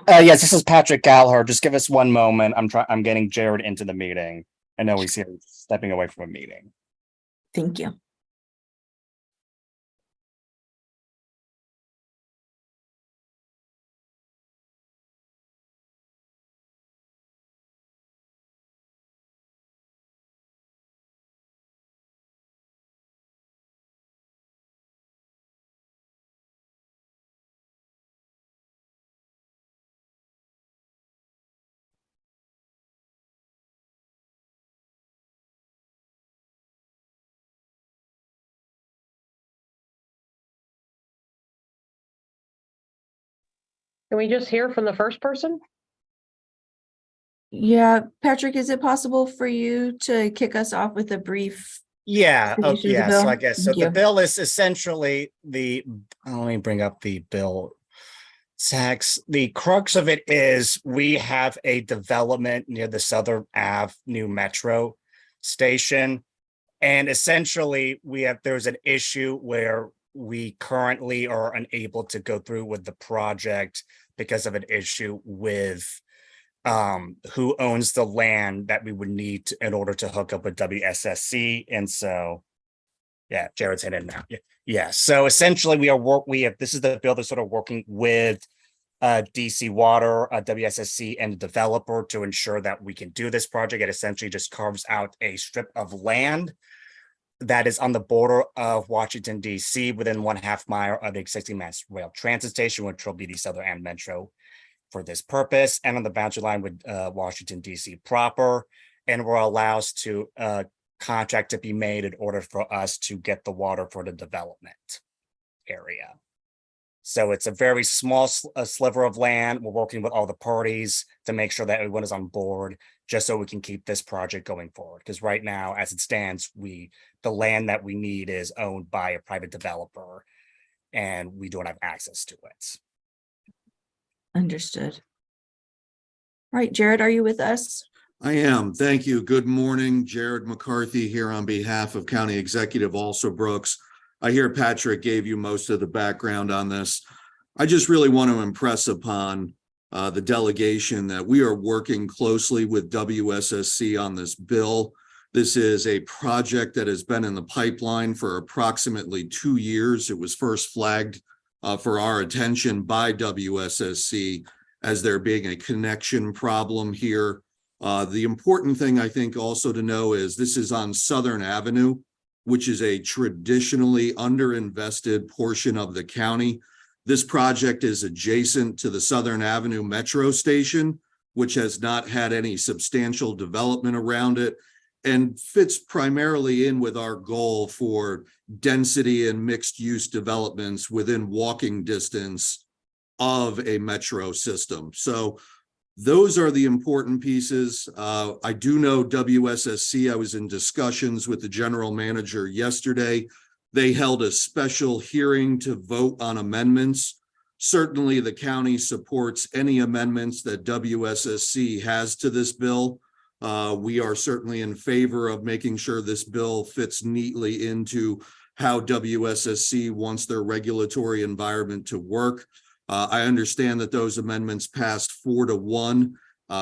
Yes, this is Patrick Gallagher. Just give us one moment. I'm getting Jared into the meeting. I know he's here stepping away from a meeting. Thank you. Can we just hear from the first person? Yeah, Patrick, is it possible for you to kick us off with a brief? Yeah. Oh, explanation of the yeah. So bill? I guess so. Thank The you. bill is essentially let me bring up the bill text. The crux of it is we have a development near the Southern Ave new metro station. And essentially there's an issue where we currently are unable to go through with the project because of an issue with who owns the land that we would need in order to hook up with WSSC. And so, yeah, Jared's in it now. Yeah. So essentially this is the bill that's sort of working with DC Water, WSSC, and the developer to ensure that we can do this project. It essentially just carves out a strip of land that is on the border of Washington, D.C., within 1/2 mile of the existing mass rail transit station, which will be the Southern Ave Metro for this purpose, and on the boundary line with Washington, D.C. proper, and will allow us to contract to be made in order for us to get the water for the development area. So it's a very small sliver of land. We're working with all the parties to make sure that everyone is on board, just so we can keep this project going forward. Because right now, as it stands, the land that we need is owned by a private developer, and we don't have access to it. Understood. All right, Jared, are you with us? I am. Thank you. Good morning. Jared McCarthy here on behalf of County Executive Also Brooks. I hear Patrick gave you most of the background on this. I just really want to impress upon the delegation that we are working closely with WSSC on this bill. This is a project that has been in the pipeline for approximately 2 years. It was first flagged for our attention by WSSC as there being a connection problem here. The important thing I think also to know is this is on Southern Avenue, which is a traditionally underinvested portion of the county. This project is adjacent to the Southern Avenue Metro Station, which has not had any substantial development around it, and fits primarily in with our goal for density and mixed-use developments within walking distance of a metro system. So those are the important pieces. I do know WSSC, I was in discussions with the general manager yesterday. They held a special hearing to vote on amendments. Certainly the county supports any amendments that WSSC has to this bill. We are certainly in favor of making sure this bill fits neatly into how WSSC wants their regulatory environment to work. I understand that those amendments passed 4-1.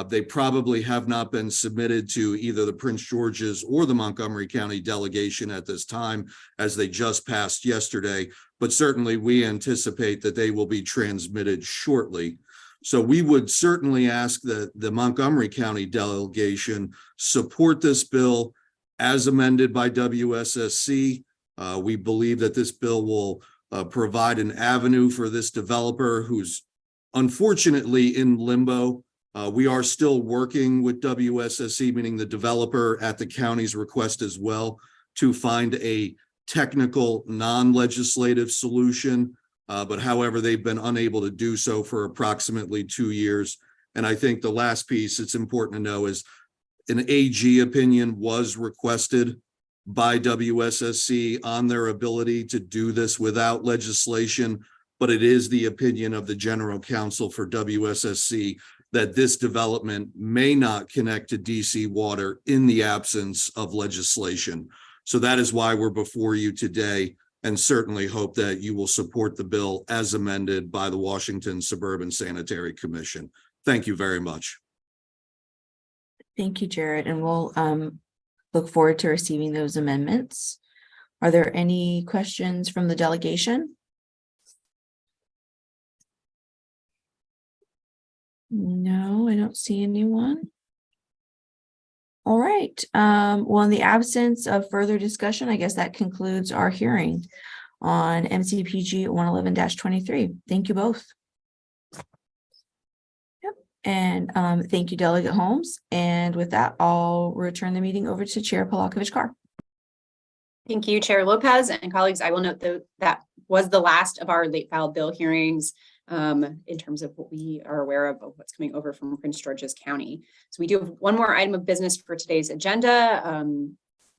They probably have not been submitted to either the Prince George's or the Montgomery County delegation at this time, as they just passed yesterday, but certainly we anticipate that they will be transmitted shortly. So we would certainly ask that the Montgomery County delegation support this bill as amended by WSSC. We believe that this bill will provide an avenue for this developer who's unfortunately in limbo. We are still working with WSSC, meaning the developer at the county's request as well, to find a technical, non-legislative solution. But however, they've been unable to do so for approximately 2 years. And I think the last piece it's important to know is an AG opinion was requested by WSSC on their ability to do this without legislation, but it is the opinion of the general counsel for WSSC that this development may not connect to DC water in the absence of legislation. So that is why we're before you today, and certainly hope that you will support the bill as amended by the Washington Suburban Sanitary Commission. Thank you very much. Thank you, Jared, and we'll look forward to receiving those amendments. Are there any questions from the delegation? No, I don't see anyone. All right. Well, in the absence of further discussion, I guess that concludes our hearing on MCPG 111-23. Thank you both. Yep. And thank you, Delegate Holmes. And with that, I'll return the meeting over to Chair Polakovich-Carr. Thank you, Chair Lopez, and colleagues. I will note that that was the last of our late filed bill hearings in terms of what we are aware of what's coming over from Prince George's County. So we do have one more item of business for today's agenda.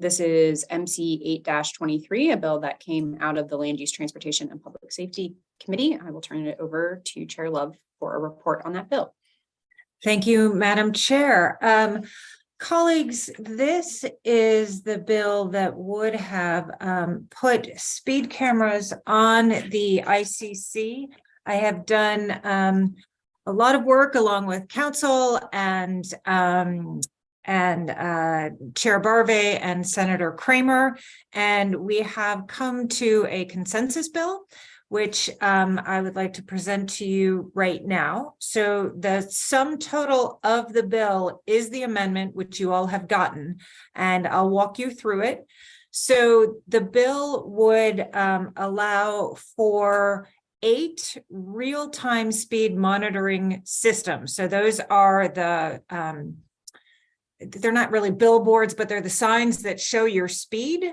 This is MC 8-23, a bill that came out of the Land Use, Transportation, and Public Safety Committee. I will turn it over to Chair Love for a report on that bill. Thank you, Madam Chair. Colleagues, this is the bill that would have put speed cameras on the ICC. I have done a lot of work along with council and Chair Barve and Senator Kramer, and we have come to a consensus bill, which I would like to present to you right now. So the sum total of the bill is the amendment, which you all have gotten, and I'll walk you through it. So the bill would allow for 8 real-time speed monitoring systems. So those are the, they're not really billboards, but they're the signs that show your speed.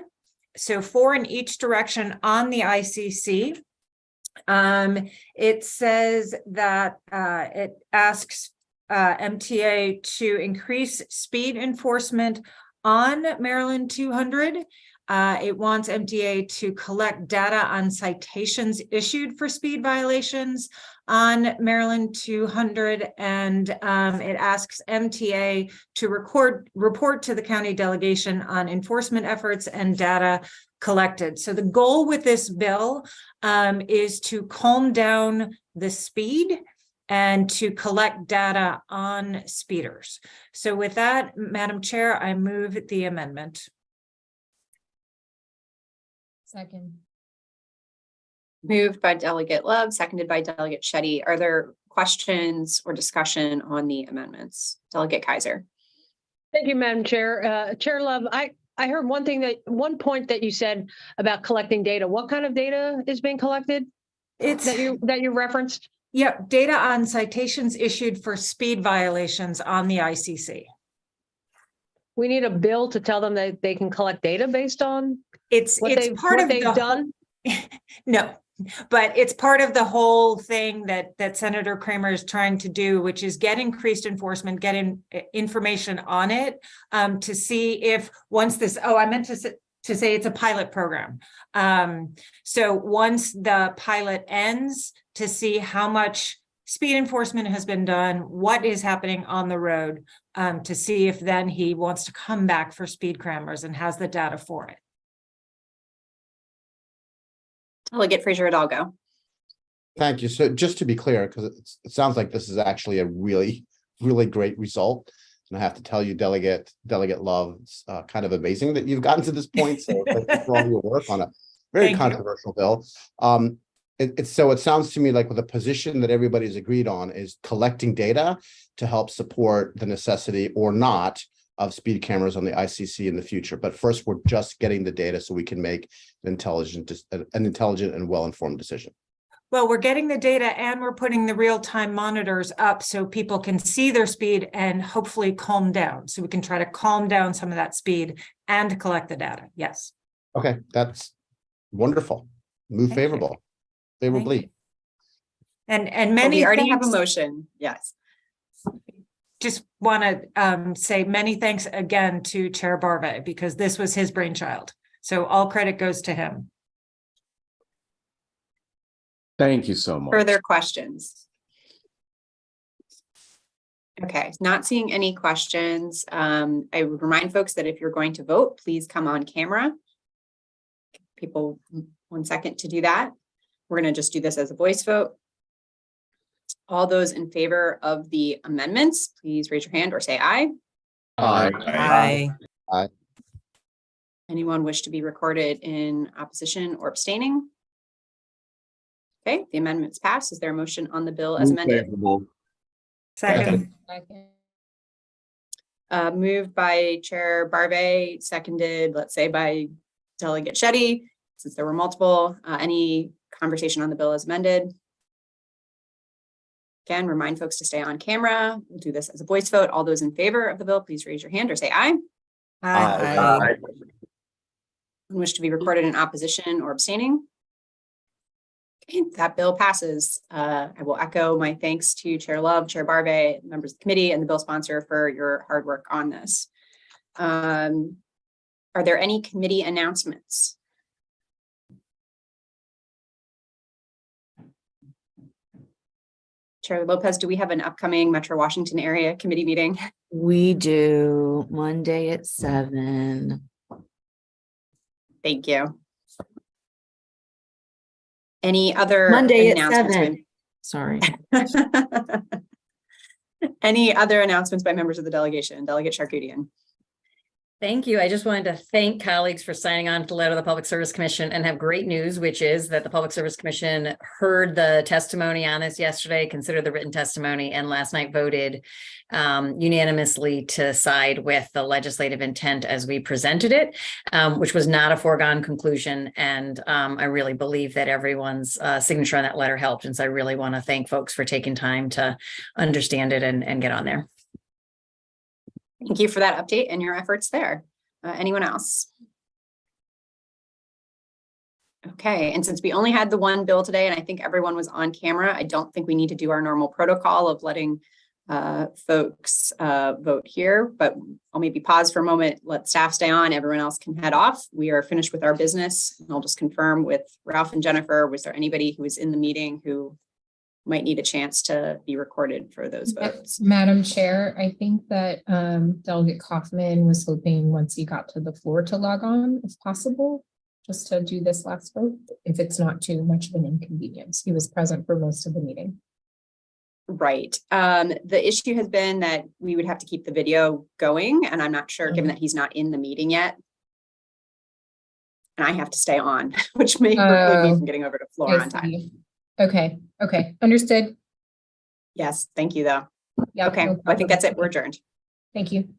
So 4 in each direction on the ICC. It says that it asks MTA to increase speed enforcement on Maryland 200. It wants MTA to collect data on citations issued for speed violations on Maryland 200, and it asks MTA to report to the county delegation on enforcement efforts and data collected. So the goal with this bill is to calm down the speed and to collect data on speeders. So with that, Madam Chair, I move the amendment. Second. Moved by Delegate Love, seconded by Delegate Shetty. Are there questions or discussion on the amendments? Delegate Kaiser. Thank you, Madam Chair. Chair Love, I heard one point that you said about collecting data. What kind of data is being collected? It's that you referenced? Yep, data on citations issued for speed violations on the ICC. We need a bill to tell them that they can collect data based on it's part of they've done. No, but it's part of the whole thing that Senator Kramer is trying to do, which is get increased enforcement, get information on it to see if once this. Oh, I meant to say it's a pilot program. So once the pilot ends, to see how much speed enforcement has been done, what is happening on the road, to see if then he wants to come back for speed cameras and has the data for it. Delegate Fraser Hidalgo. Thank you. So just to be clear, because it sounds like this is actually a really, really great result. And I have to tell you, Delegate Love, it's kind of amazing that you've gotten to this point. So thank you for all your work on a very controversial bill. so it sounds to me like the position that everybody's agreed on is collecting data to help support the necessity or not of speed cameras on the ICC in the future. But first, we're just getting the data so we can make an intelligent and well-informed decision. Well, we're getting the data and we're putting the real-time monitors up so people can see their speed and hopefully calm down. So we can try to calm down some of that speed and collect the data. Yes. Okay, that's wonderful. Move favorably. And many we already have a thanks- motion. Yes. Just want to say many thanks again to Chair Barve, because this was his brainchild. So all credit goes to him. Thank you so much. Further questions? Okay, not seeing any questions. I would remind folks that if you're going to vote, please come on camera. People, 1 second to do that. We're going to just do this as a voice vote. All those in favor of the amendments, please raise your hand or say aye. Aye. Anyone wish to be recorded in opposition or abstaining? Okay, the amendments pass. Is there a motion on the bill as Move amended? favorable. Second. Moved by Chair Barve, seconded, let's say, by Delegate Shetty, since there were multiple. Any conversation on the bill as amended? Again, remind folks to stay on camera. We'll do this as a voice vote. All those in favor of the bill, please raise your hand or say aye. Aye. Wish to be recorded in opposition or abstaining? Okay, that bill passes. I will echo my thanks to Chair Love, Chair Barve, members of the committee, and the bill sponsor for your hard work on this. Are there any committee announcements? Chair Lopez, do we have an upcoming Metro Washington area committee meeting? We do Monday at 7. Thank you. Any other Monday at announcements? 7. Sorry. Any other announcements by members of the delegation? Delegate Charkoudian. Thank you. I just wanted to thank colleagues for signing on to the letter of the Public Service Commission and have great news, which is that the Public Service Commission heard the testimony on this yesterday, considered the written testimony, and last night voted unanimously to side with the legislative intent as we presented it, which was not a foregone conclusion. And I really believe that everyone's signature on that letter helped. And so I really want to thank folks for taking time to understand it and get on there. Thank you for that update and your efforts there. Anyone else? Okay, and since we only had the one bill today, and I think everyone was on camera, I don't think we need to do our normal protocol of letting folks vote here, but I'll maybe pause for a moment, let staff stay on, everyone else can head off. We are finished with our business. And I'll just confirm with Ralph and Jennifer, was there anybody who was in the meeting who might need a chance to be recorded for those votes? Madam Chair, I think that Delegate Kaufman was hoping once he got to the floor to log on, if possible, just to do this last vote, if it's not too much of an inconvenience. He was present for most of the meeting. Right. The issue has been that we would have to keep the video going, and I'm not sure, given that he's not in the meeting yet. And I have to stay on, which may preclude me from getting over to floor on time. Okay, understood. Yes, thank you though. Yeah. Okay, I think that's it. We're adjourned. Thank you.